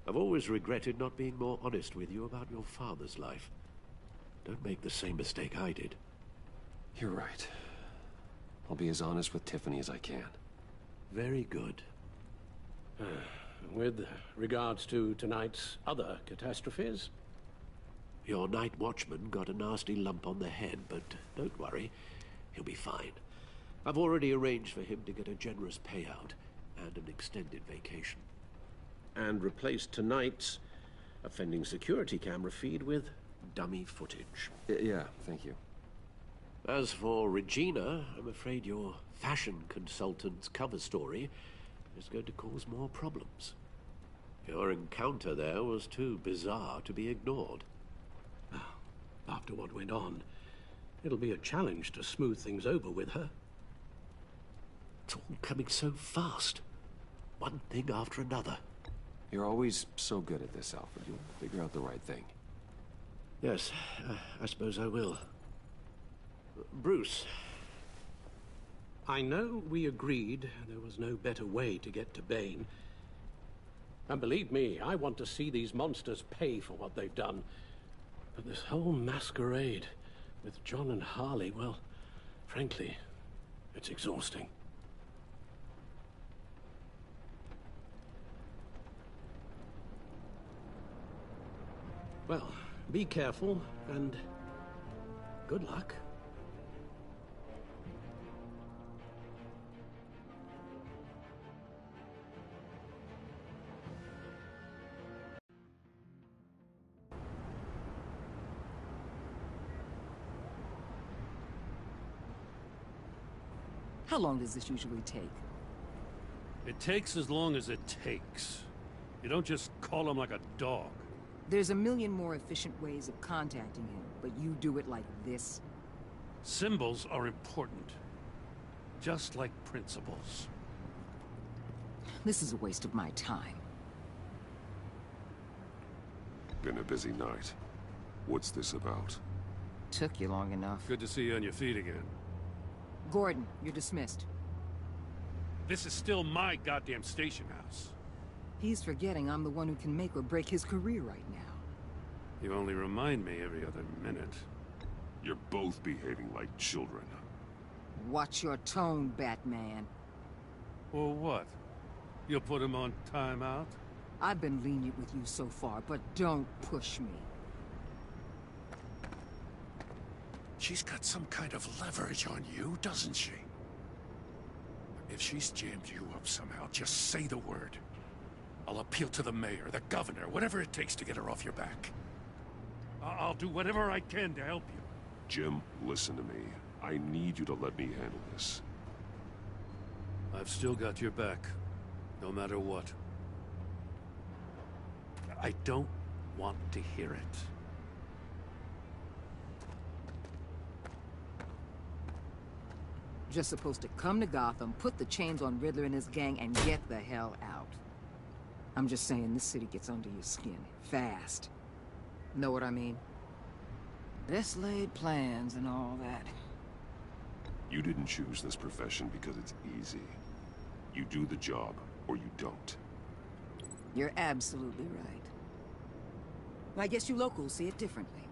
I've always regretted not being more honest with you about your father's life. Don't make the same mistake I did. You're right. I'll be as honest with Tiffany as I can. Very good. With regards to tonight's other catastrophes? Your night watchman got a nasty lump on the head, but don't worry. He'll be fine. I've already arranged for him to get a generous payout and an extended vacation. And replaced tonight's offending security camera feed with dummy footage. Yeah, thank you. As for Regina, I'm afraid your fashion consultant's cover story is going to cause more problems. Your encounter there was too bizarre to be ignored. After what went on, it'll be a challenge to smooth things over with her. It's all coming so fast. One thing after another. You're always so good at this, Alfred. You'll figure out the right thing. Yes, I suppose I will. Bruce. I know we agreed there was no better way to get to Bane. And believe me, I want to see these monsters pay for what they've done. But this whole masquerade with John and Harley, well, frankly, it's exhausting. Well, be careful and good luck. How long does this usually take? It takes as long as it takes. You don't just call him like a dog. There's a million more efficient ways of contacting him, but you do it like this? Symbols are important. Just like principles. This is a waste of my time. Been a busy night. What's this about? Took you long enough. Good to see you on your feet again. Gordon, you're dismissed. This is still my goddamn station house. He's forgetting I'm the one who can make or break his career right now. You only remind me every other minute. You're both behaving like children. Watch your tone, Batman. Or what? You'll put him on timeout? I've been lenient with you so far, but don't push me. She's got some kind of leverage on you, doesn't she? If she's jammed you up somehow, just say the word. I'll appeal to the mayor, the governor, whatever it takes to get her off your back. I'll do whatever I can to help you. Jim, listen to me. I need you to let me handle this. I've still got your back, no matter what. I don't want to hear it. Just supposed to come to Gotham, put the chains on Riddler and his gang, and get the hell out. I'm just saying, this city gets under your skin. Fast. Know what I mean? Best laid plans and all that. You didn't choose this profession because it's easy. You do the job, or you don't. You're absolutely right. I guess you locals see it differently.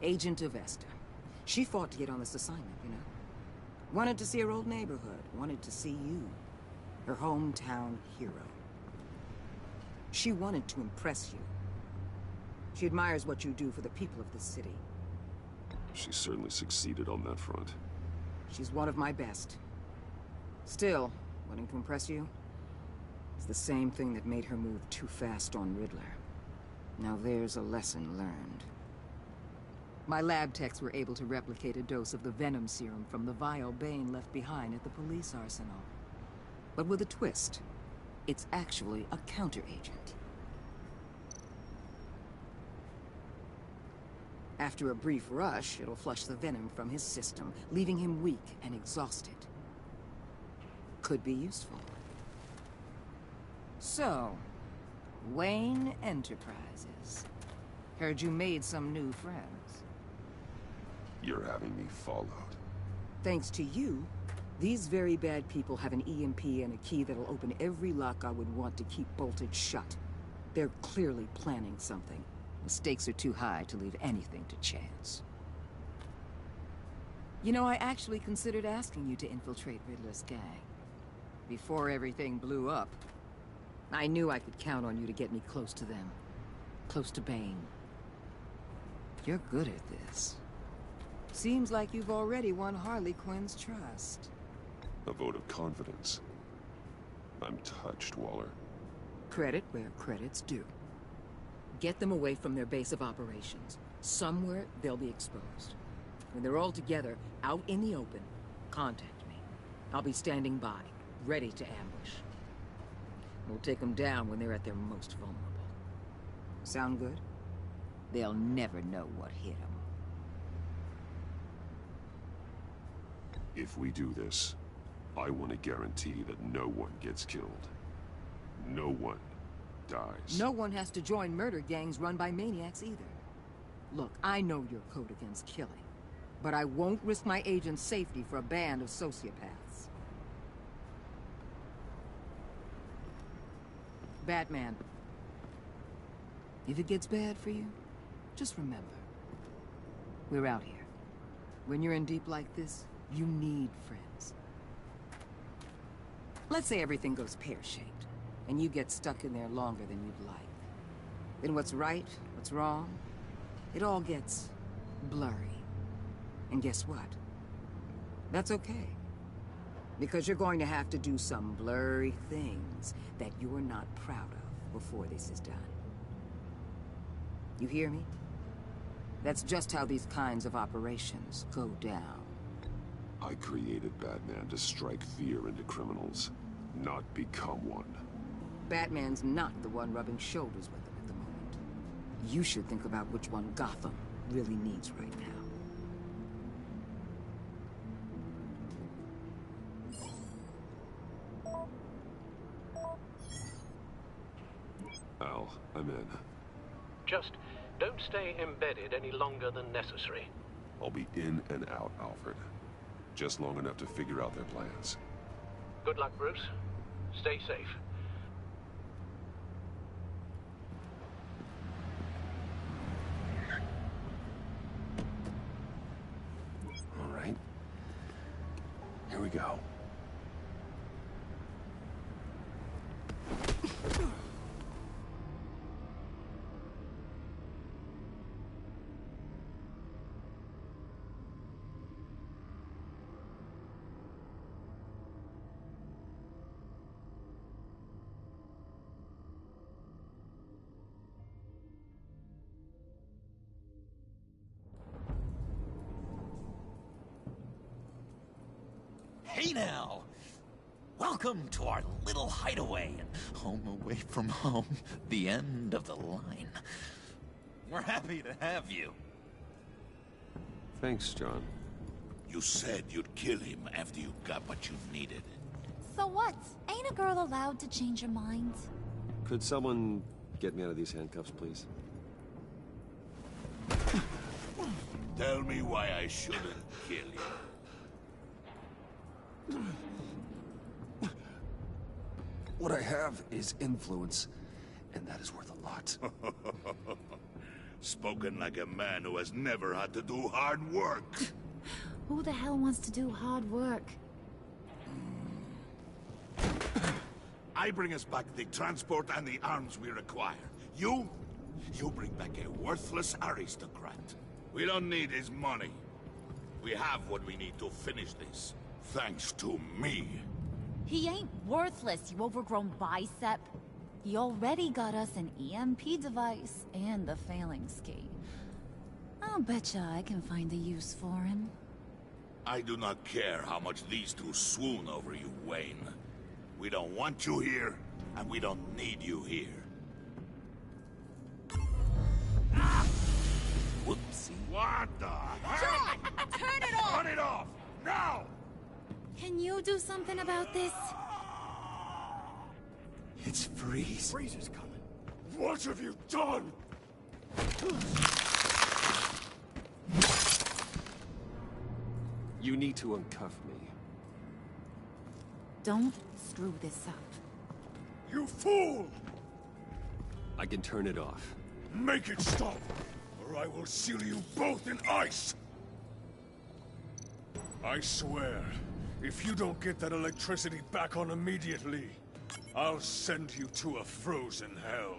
Agent of Esther. She fought to get on this assignment, you know? Wanted to see her old neighborhood. Wanted to see you. Her hometown hero. She wanted to impress you. She admires what you do for the people of this city. She certainly succeeded on that front. She's one of my best. Still, wanting to impress you is the same thing that made her move too fast on Riddler. Now there's a lesson learned. My lab techs were able to replicate a dose of the venom serum from the vial Bane left behind at the police arsenal. But with a twist. It's actually a counter-agent. After a brief rush, it'll flush the venom from his system, leaving him weak and exhausted. Could be useful. So, Wayne Enterprises. Heard you made some new friends. You're having me followed. Thanks to you, these very bad people have an EMP and a key that'll open every lock I would want to keep bolted shut. They're clearly planning something. The stakes are too high to leave anything to chance. You know, I actually considered asking you to infiltrate Riddler's gang. Before everything blew up. I knew I could count on you to get me close to them. Close to Bane. You're good at this. Seems like you've already won Harley Quinn's trust. A vote of confidence. I'm touched, Waller. Credit where credit's due. Get them away from their base of operations. Somewhere they'll be exposed. When they're all together, out in the open, contact me. I'll be standing by, ready to ambush. We'll take them down when they're at their most vulnerable. Sound good? They'll never know what hit them. If we do this, I want to guarantee that no one gets killed. No one dies. No one has to join murder gangs run by maniacs either. Look, I know your code against killing, but I won't risk my agent's safety for a band of sociopaths. Batman. If it gets bad for you, just remember, we're out here. When you're in deep like this, you need friends. Let's say everything goes pear-shaped, and you get stuck in there longer than you'd like. Then what's right, what's wrong, it all gets blurry. And guess what? That's okay. Because you're going to have to do some blurry things that you're not proud of before this is done. You hear me? That's just how these kinds of operations go down. I created Batman to strike fear into criminals, not become one. Batman's not the one rubbing shoulders with them at the moment. You should think about which one Gotham really needs right now. Al, I'm in. Just don't stay embedded any longer than necessary. I'll be in and out, Alfred. Just long enough to figure out their plans. Good luck, Bruce. Stay safe. All right. Here we go. Hey now! Welcome to our little hideaway and home away from home, the end of the line. We're happy to have you. Thanks, John. You said you'd kill him after you got what you needed. So what? Ain't a girl allowed to change her mind? Could someone get me out of these handcuffs, please? Tell me why I shouldn't kill you. What I have is influence, and that is worth a lot. Spoken like a man who has never had to do hard work. Who the hell wants to do hard work? I bring us back the transport and the arms we require. You bring back a worthless aristocrat. We don't need his money. We have what we need to finish this. Thanks to me. He ain't worthless, you overgrown bicep. He already got us an EMP device and the failing ski. I'll betcha I can find a use for him. I do not care how much these two swoon over you, Wayne. We don't want you here, and we don't need you here. Whoopsie. What the hell? John! Turn it off! Turn it off! Now! Can you do something about this? It's Freeze. Freeze is coming. What have you done? You need to uncuff me. Don't screw this up. You fool! I can turn it off. Make it stop, or I will seal you both in ice! I swear, if you don't get that electricity back on immediately, I'll send you to a frozen hell.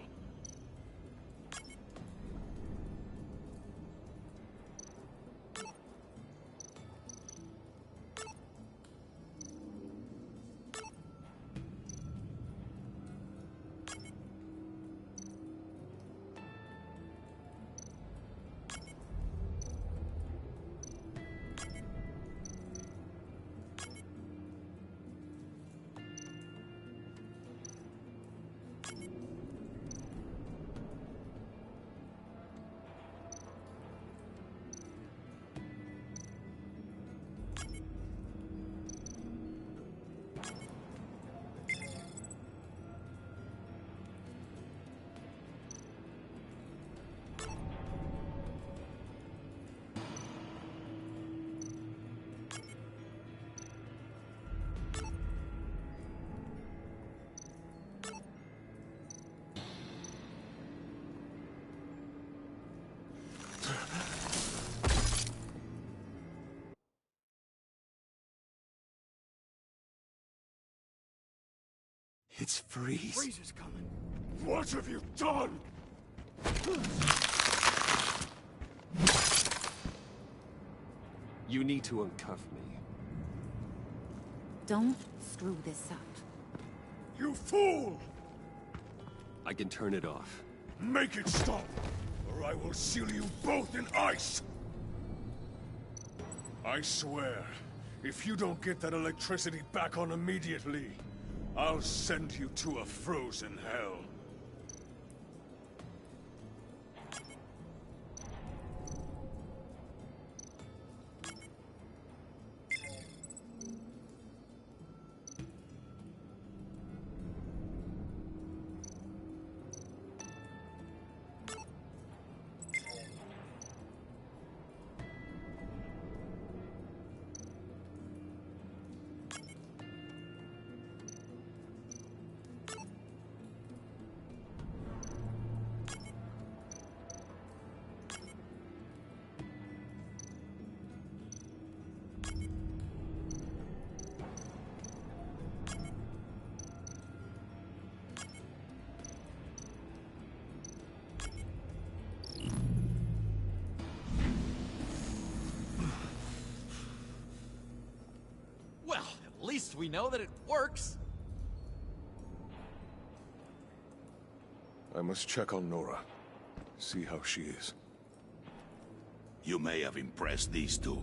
It's Freeze. Freeze is coming. What have you done? You need to uncuff me. Don't screw this up. You fool! I can turn it off. Make it stop, or I will seal you both in ice! I swear, If you don't get that electricity back on immediately, I'll send you to a frozen hell. Well, at least we know that it works. I must check on Nora. See how she is. You may have impressed these two,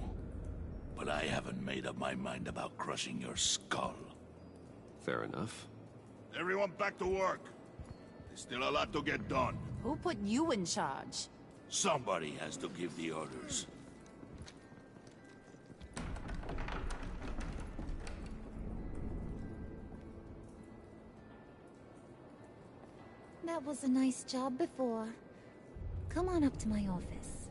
but I haven't made up my mind about crushing your skull. Fair enough. Everyone back to work. There's still a lot to get done. Who put you in charge? Somebody has to give the orders. That was a nice job before. Come on up to my office.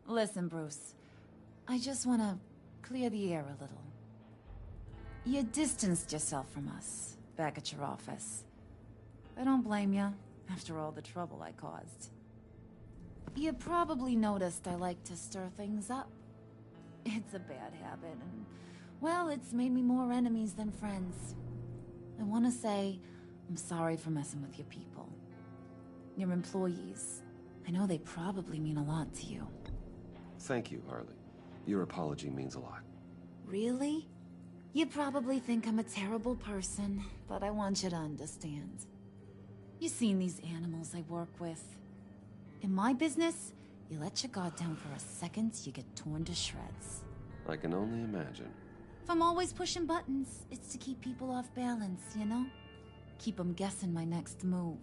Listen, Bruce. I just want to clear the air a little. You distanced yourself from us, back at your office. I don't blame you, after all the trouble I caused. You probably noticed I like to stir things up. It's a bad habit, and, well, it's made me more enemies than friends. I want to say, I'm sorry for messing with your people. Your employees. I know they probably mean a lot to you. Thank you, Harley. Your apology means a lot. Really? You probably think I'm a terrible person, but I want you to understand. You've seen these animals I work with. In my business, you let your guard down for a second, you get torn to shreds. I can only imagine. If I'm always pushing buttons, it's to keep people off balance, you know? Keep them guessing my next move.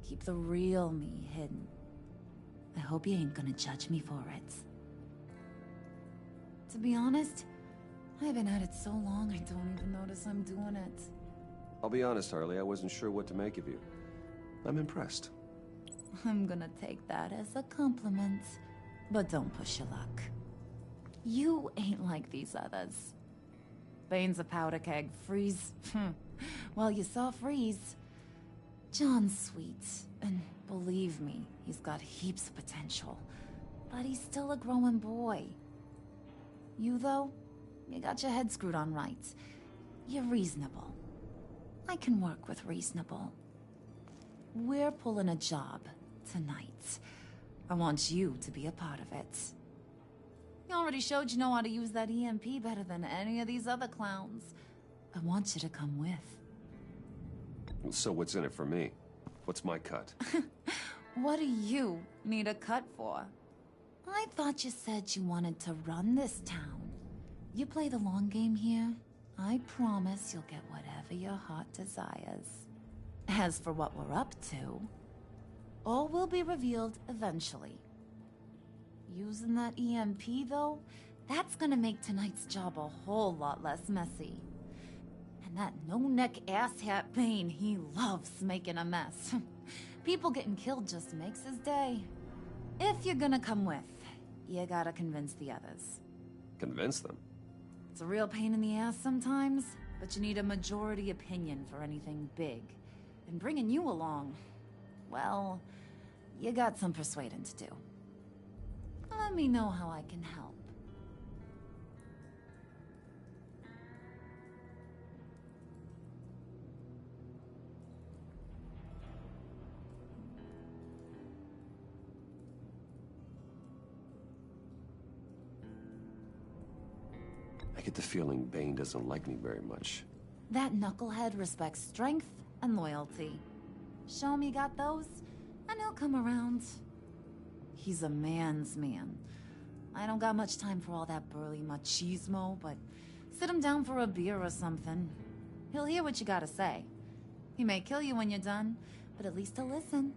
Keep the real me hidden. I hope you ain't gonna judge me for it. To be honest, I've been at it so long I don't even notice I'm doing it. I'll be honest, Harley, I wasn't sure what to make of you. I'm impressed. I'm gonna take that as a compliment. But don't push your luck. You ain't like these others. Bane's a powder keg. Freeze. Well, you saw Freeze. John's sweet. And believe me, he's got heaps of potential. But he's still a growing boy. You, though? You got your head screwed on right. You're reasonable. I can work with reasonable. We're pulling a job tonight. I want you to be a part of it. You already showed you know how to use that EMP better than any of these other clowns. I want you to come with. So what's in it for me? What's my cut? What do you need a cut for? I thought you said you wanted to run this town. You play the long game here, I promise you'll get whatever your heart desires. As for what we're up to, all will be revealed eventually. Using that EMP, though, that's gonna make tonight's job a whole lot less messy. And that no-neck asshat Bane, he loves making a mess. People getting killed just makes his day. If you're gonna come with, you gotta convince the others. Convince them? It's a real pain in the ass sometimes, but you need a majority opinion for anything big. And bringing you along, well, you got some persuading to do. Let me know how I can help. get the feeling Bane doesn't like me very much. That knucklehead respects strength and loyalty. Show him you got those, and he'll come around. He's a man's man. I don't got much time for all that burly machismo, but sit him down for a beer or something. He'll hear what you gotta say. He may kill you when you're done, but at least he'll listen.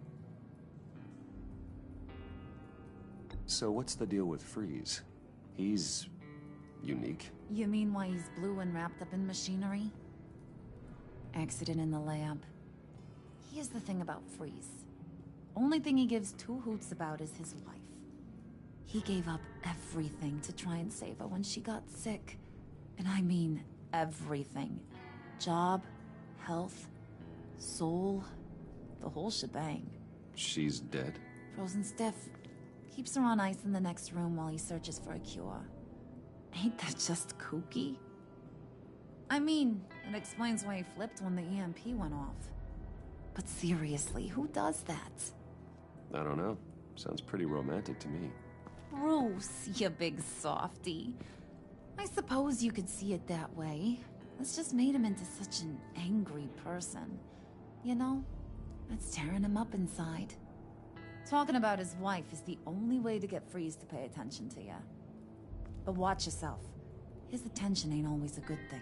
So what's the deal with Freeze? He's unique. You mean why he's blue and wrapped up in machinery? Accident in the lab. Here's the thing about Freeze. Only thing he gives two hoots about is his wife. He gave up everything to try and save her when she got sick. And I mean everything. Job, health, soul, the whole shebang. She's dead? Frozen stiff. Keeps her on ice in the next room while he searches for a cure. Ain't that just kooky? I mean, it explains why he flipped when the EMP went off. But seriously, who does that? I don't know. Sounds pretty romantic to me. Bruce, you big softy. I suppose you could see it that way. It's just made him into such an angry person. You know, that's tearing him up inside. Talking about his wife is the only way to get Freeze to pay attention to you. But watch yourself. His attention ain't always a good thing.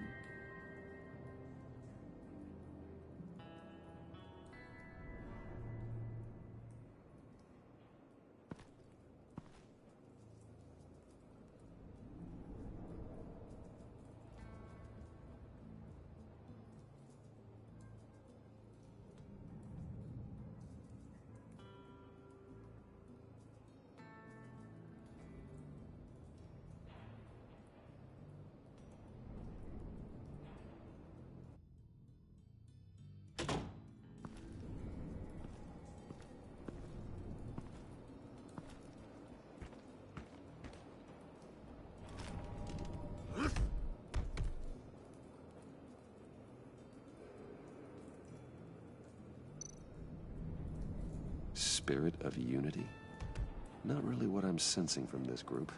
Spirit of unity? Not really what I'm sensing from this group.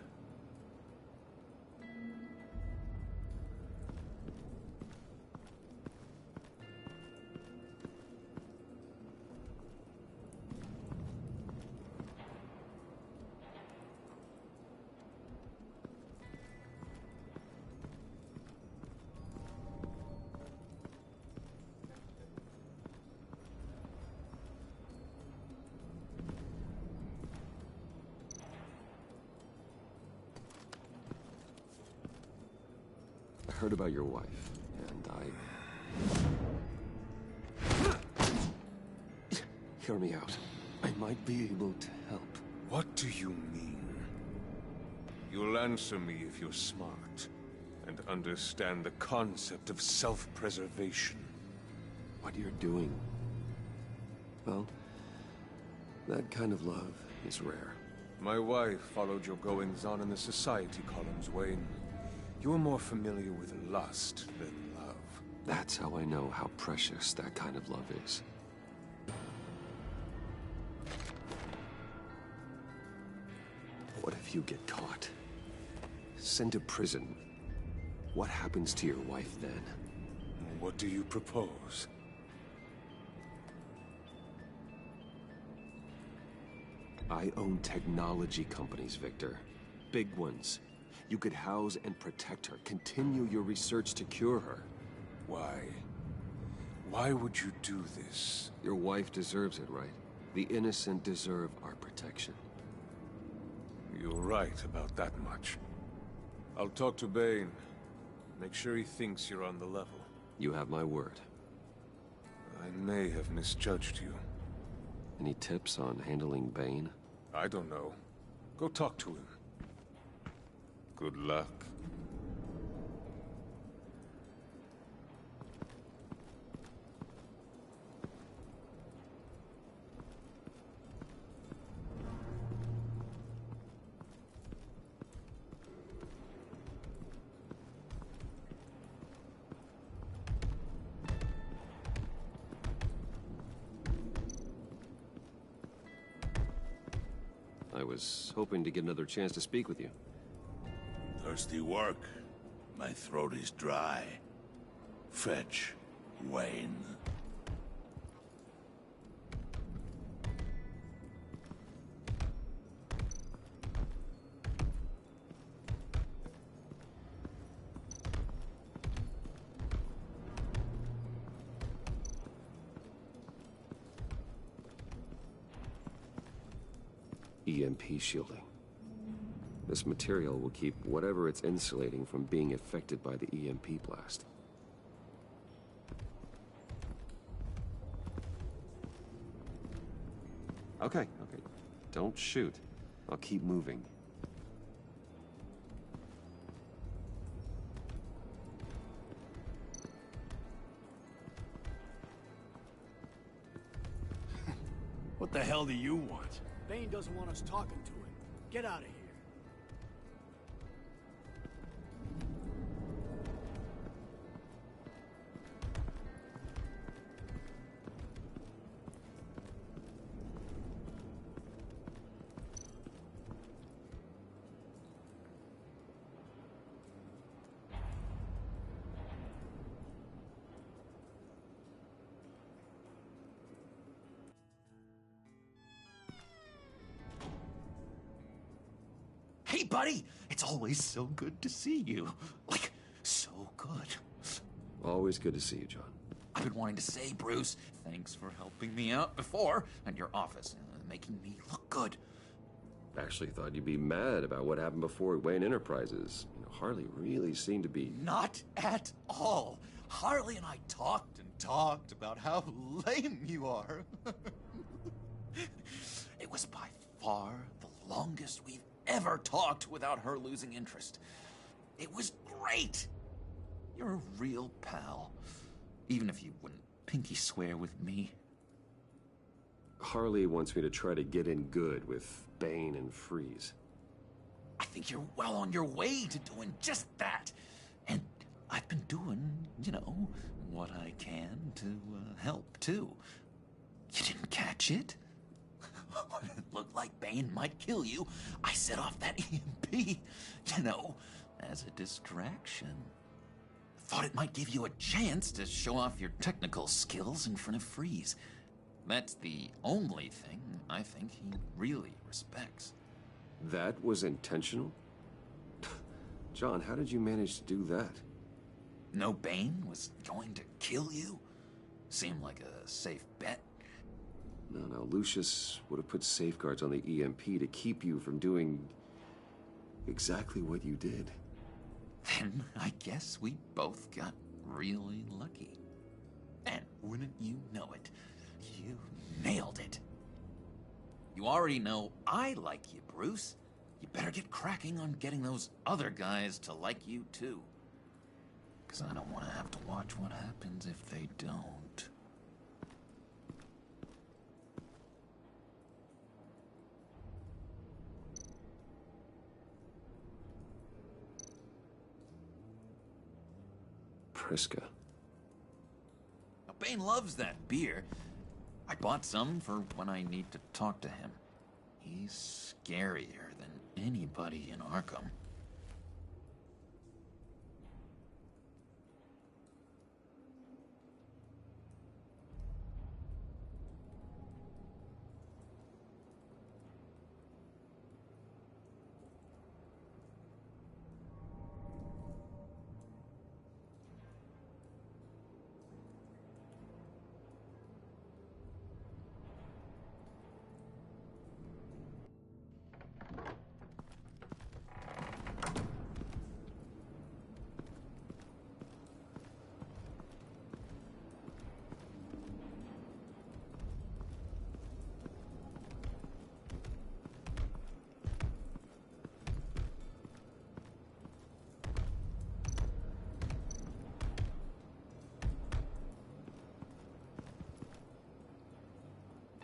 I heard about your wife, and Hear me out. I might be able to help. What do you mean? You'll answer me if you're smart and understand the concept of self-preservation. What you're doing? Well, that kind of love is rare. My wife followed your goings-on in the society columns, Wayne. You're more familiar with lust than love. That's how I know how precious that kind of love is. What if you get caught? Sent to prison? What happens to your wife then? What do you propose? I own technology companies, Victor. Big ones. You could house and protect her, continue your research to cure her. Why? Why would you do this? Your wife deserves it, right? The innocent deserve our protection. You're right about that much. I'll talk to Bane. Make sure he thinks you're on the level. You have my word. I may have misjudged you. Any tips on handling Bane? I don't know. Go talk to him. Good luck. I was hoping to get another chance to speak with you. Thirsty work. My throat is dry. Fetch, Wayne. EMP shielding. This material will keep whatever it's insulating from being affected by the EMP blast. Okay. Don't shoot. I'll keep moving. What the hell do you want? Bane doesn't want us talking to him. Get out of here. Hey, buddy! It's always so good to see you. Like, so good. Always good to see you, John. I've been wanting to say, Bruce, thanks for helping me out before at your office, making me look good. Actually thought you'd be mad about what happened before Wayne Enterprises. You know, Harley really seemed to be... Not at all. Harley and I talked and talked about how lame you are. It was by far the longest we've ever talked without her losing interest. It was great. You're a real pal, even if you wouldn't pinky swear with me. Harley wants me to try to get in good with Bane and Freeze. I think you're well on your way to doing just that. And I've been doing, you know, what I can to help, too. You didn't catch it? When it looked like Bane might kill you, I set off that EMP, you know, as a distraction. Thought it might give you a chance to show off your technical skills in front of Freeze. That's the only thing I think he really respects. That was intentional? John, how did you manage to do that? No, Bane was going to kill you? Seemed like a safe bet. No, Lucius would have put safeguards on the EMP to keep you from doing exactly what you did. Then I guess we both got really lucky. And wouldn't you know it, you nailed it. You already know I like you, Bruce. You better get cracking on getting those other guys to like you too. 'Cause I don't want to have to watch what happens if they don't. Priska. Now, Bane loves that beer. I bought some for when I need to talk to him. He's scarier than anybody in Arkham.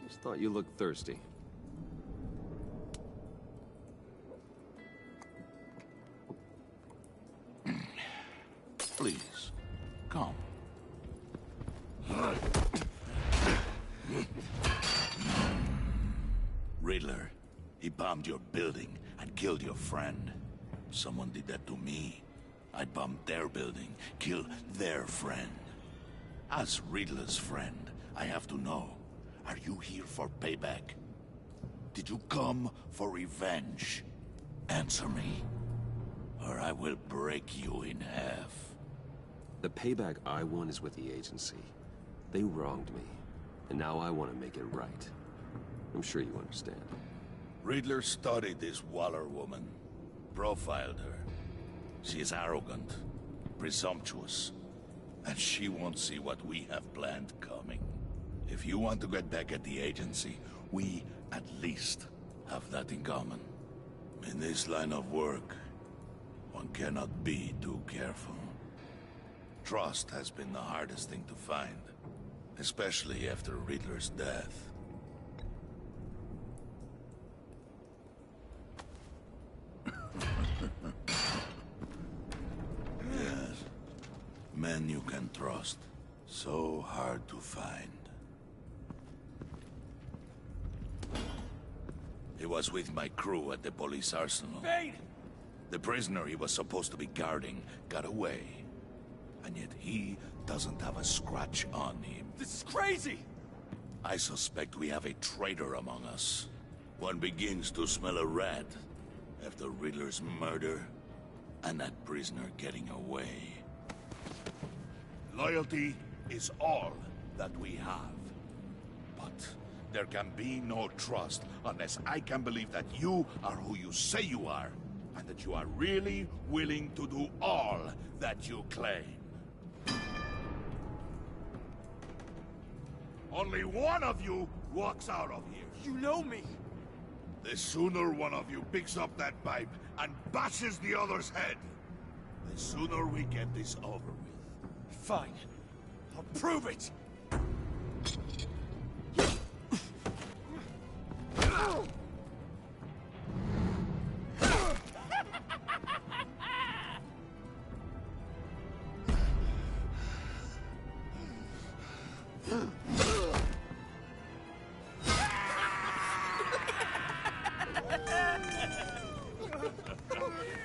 Just thought you looked thirsty. Please, come. Riddler, he bombed your building and killed your friend. Someone did that to me. I'd bomb their building, kill their friend. As Riddler's friend, I have to know, are you here for payback? Did you come for revenge? Answer me, or I will break you in half. The payback I want is with the agency. They wronged me, and now I want to make it right. I'm sure you understand. Riddler studied this Waller woman, profiled her. She is arrogant, presumptuous, and she won't see what we have planned coming. If you want to get back at the agency, we at least have that in common. In this line of work, one cannot be too careful. Trust has been the hardest thing to find, especially after Riddler's death. Yes, men you can trust. So hard to find. He was with my crew at the police arsenal. Bane! The prisoner he was supposed to be guarding got away. And yet he doesn't have a scratch on him. This is crazy! I suspect we have a traitor among us. One begins to smell a rat after Riddler's murder and that prisoner getting away. Loyalty is all that we have. But there can be no trust unless I can believe that you are who you say you are, and that you are really willing to do all that you claim. Only one of you walks out of here. You know me! The sooner one of you picks up that pipe and bashes the other's head, the sooner we get this over with. Fine. I'll prove it!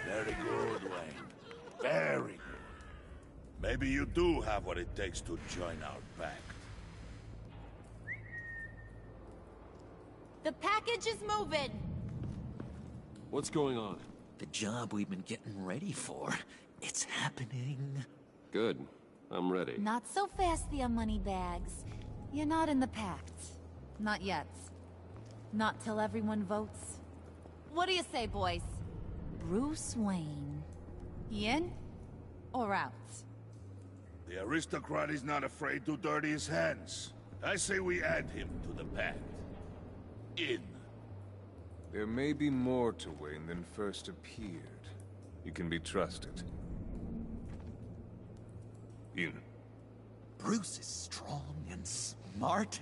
Very good, Wayne. Very good. Maybe you do have what it takes to join our pact. The package is moving! What's going on? The job we've been getting ready for. It's happening. Good. I'm ready. Not so fast, the Moneybags. You're not in the pact. Not yet. Not till everyone votes. What do you say, boys? Bruce Wayne. In or out? The aristocrat is not afraid to dirty his hands. I say we add him to the pact. In. There may be more to Wayne than first appeared. You can be trusted. In. Bruce is strong and smart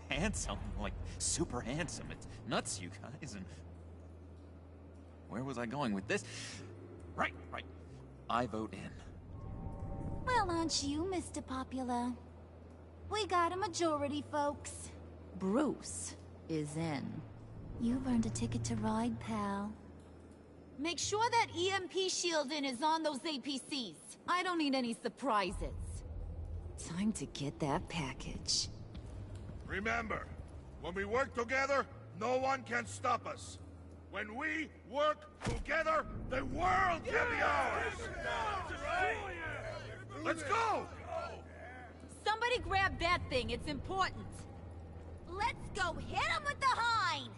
and handsome, like super handsome. It's nuts, you guys, and... Where was I going with this? Right. I vote in. Well, aren't you, Mr. Popular? We got a majority, folks. Bruce is in. You've earned a ticket to ride, pal. Make sure that EMP shielding is on those APCs. I don't need any surprises. Time to get that package. Remember, when we work together, no one can stop us. When we work together, the world can be ours! Let's go! Somebody grab that thing, it's important. Let's go hit him with the hind!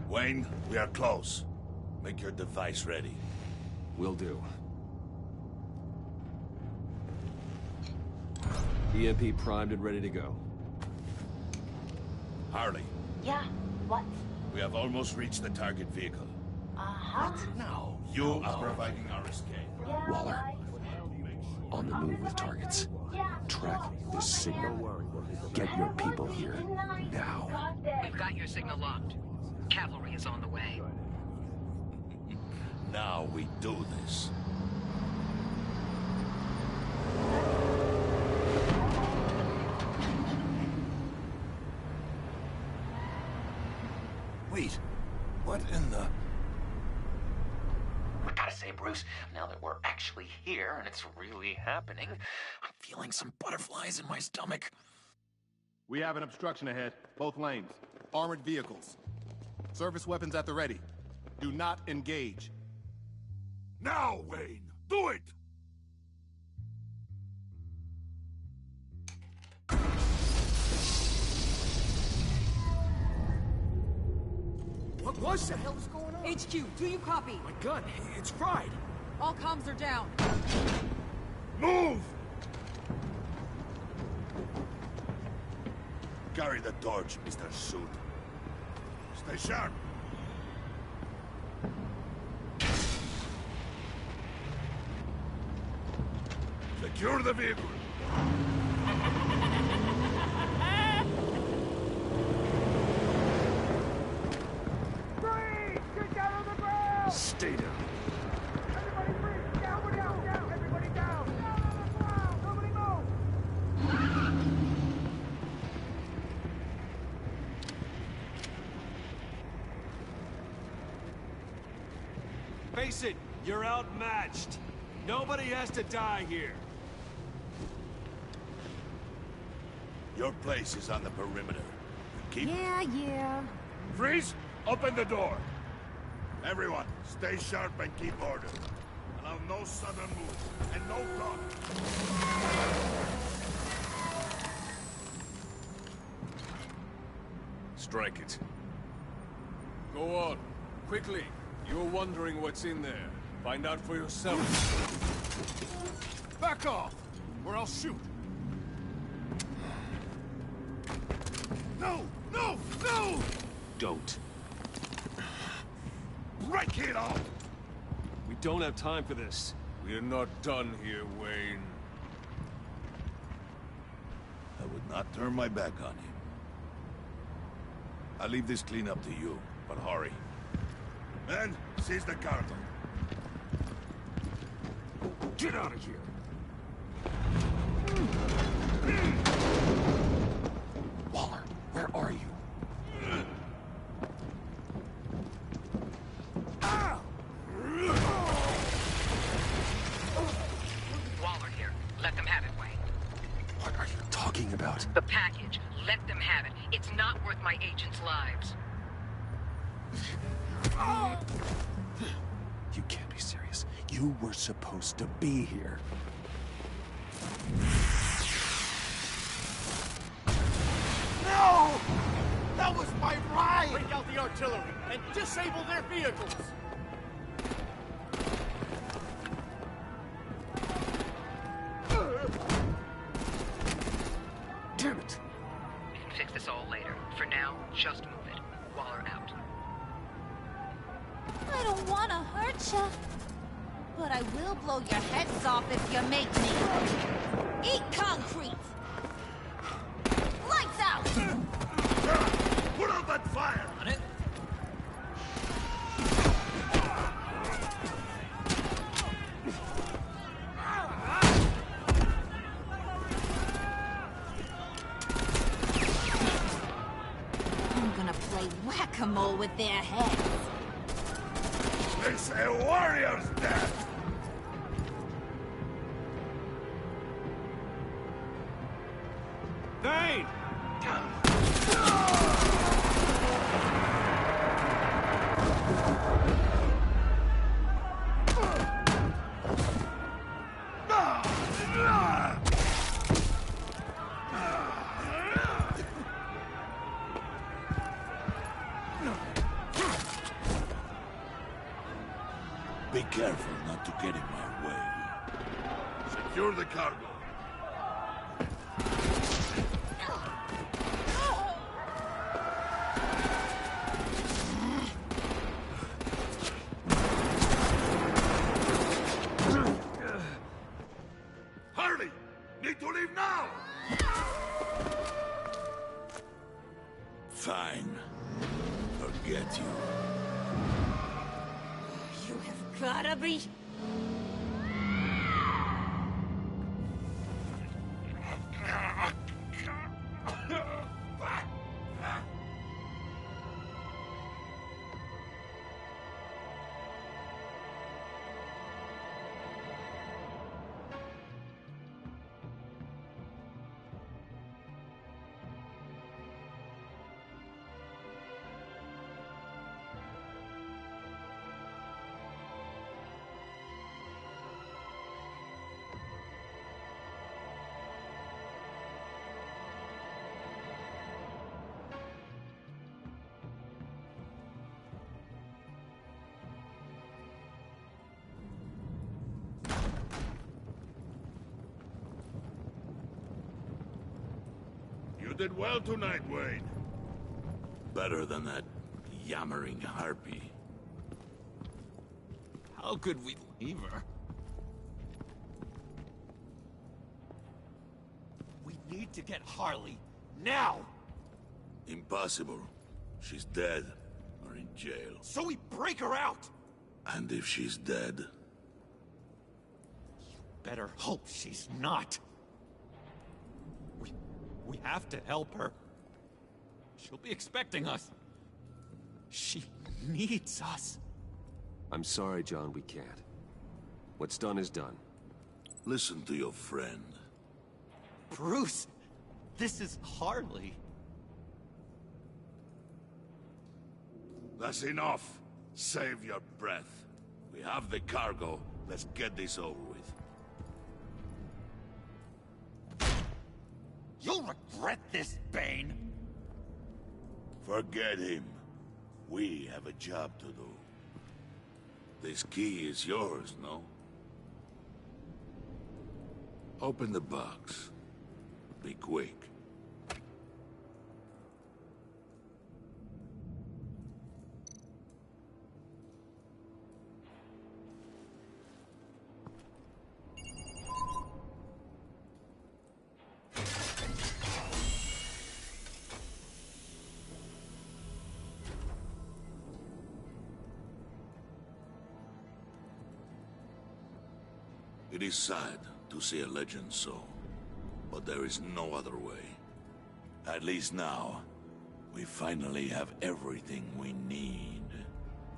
Wayne, we are close. Make your device ready. Will do. EMP primed and ready to go. Harley, Yeah, what? we have almost reached the target vehicle. Uh-huh. Now, you are providing our escape. Waller, on the move with targets. Track this signal. Get your people here, now. We've got your signal locked. Cavalry is on the way. Now we do this. Wait, what in the... I gotta say, Bruce, now that we're actually here and it's really happening, I'm feeling some butterflies in my stomach. We have an obstruction ahead, both lanes. Armored vehicles. Service weapons at the ready. Do not engage. Now, Wayne! Do it! What the hell is going on? HQ, do you copy? My gun, it's fried. All comms are down. Move! Carry the torch, Mr. Suit. Stay sharp. Secure the vehicle. Stay down. Everybody freeze! Down, down, down! Everybody down! Down on the ground! Nobody move! Face it, you're outmatched. Nobody has to die here. Your place is on the perimeter. Keep... Yeah. Freeze! Open the door! Everyone, stay sharp and keep order. Allow no sudden moves, and no talk. Strike it. Go on. Quickly. You're wondering what's in there. Find out for yourself. Back off, or I'll shoot. No! No! No! Don't. Break it off! We don't have time for this. We're not done here, Wayne. I would not turn my back on him. I'll leave this clean up to you, but hurry. Men, seize the cargo. Get out of here! Waller, where are you? Waller here. Let them have it, Wayne. What are you talking about? The package. Let them have it. It's not worth my agents' lives. You can't be serious. You were supposed to be here. No! That was my ride! Break out the artillery and disable their vehicles! Damn it! We can fix this all later. For now, just move it. Waller out. I don't want to hurt you, but I will blow your heads off if you make me. Eat concrete! Lights out! Put out that fire! On it? I'm gonna play whack-a-mole with their heads. It's a warrior's death! Vane! Be careful not to get in my way. Secure the cargo. gotta be... You did well tonight, Wayne. Better than that yammering harpy. How could we leave her? We need to get Harley, now! Impossible. She's dead, or in jail. So we break her out! And if she's dead? Better hope she's not. We have to help her. She'll be expecting us. She needs us. I'm sorry, John, we can't. What's done is done. Listen to your friend. Bruce, this is Harley. That's enough. Save your breath. We have the cargo. Let's get this over with. You'll regret this, Bane! Forget him. We have a job to do. This key is yours, no? Open the box. Be quick. It is sad to see a legend so, but there is no other way. At least now, we finally have everything we need.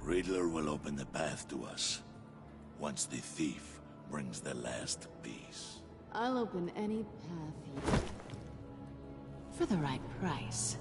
Riddler will open the path to us, once the thief brings the last piece. I'll open any path you... for the right price.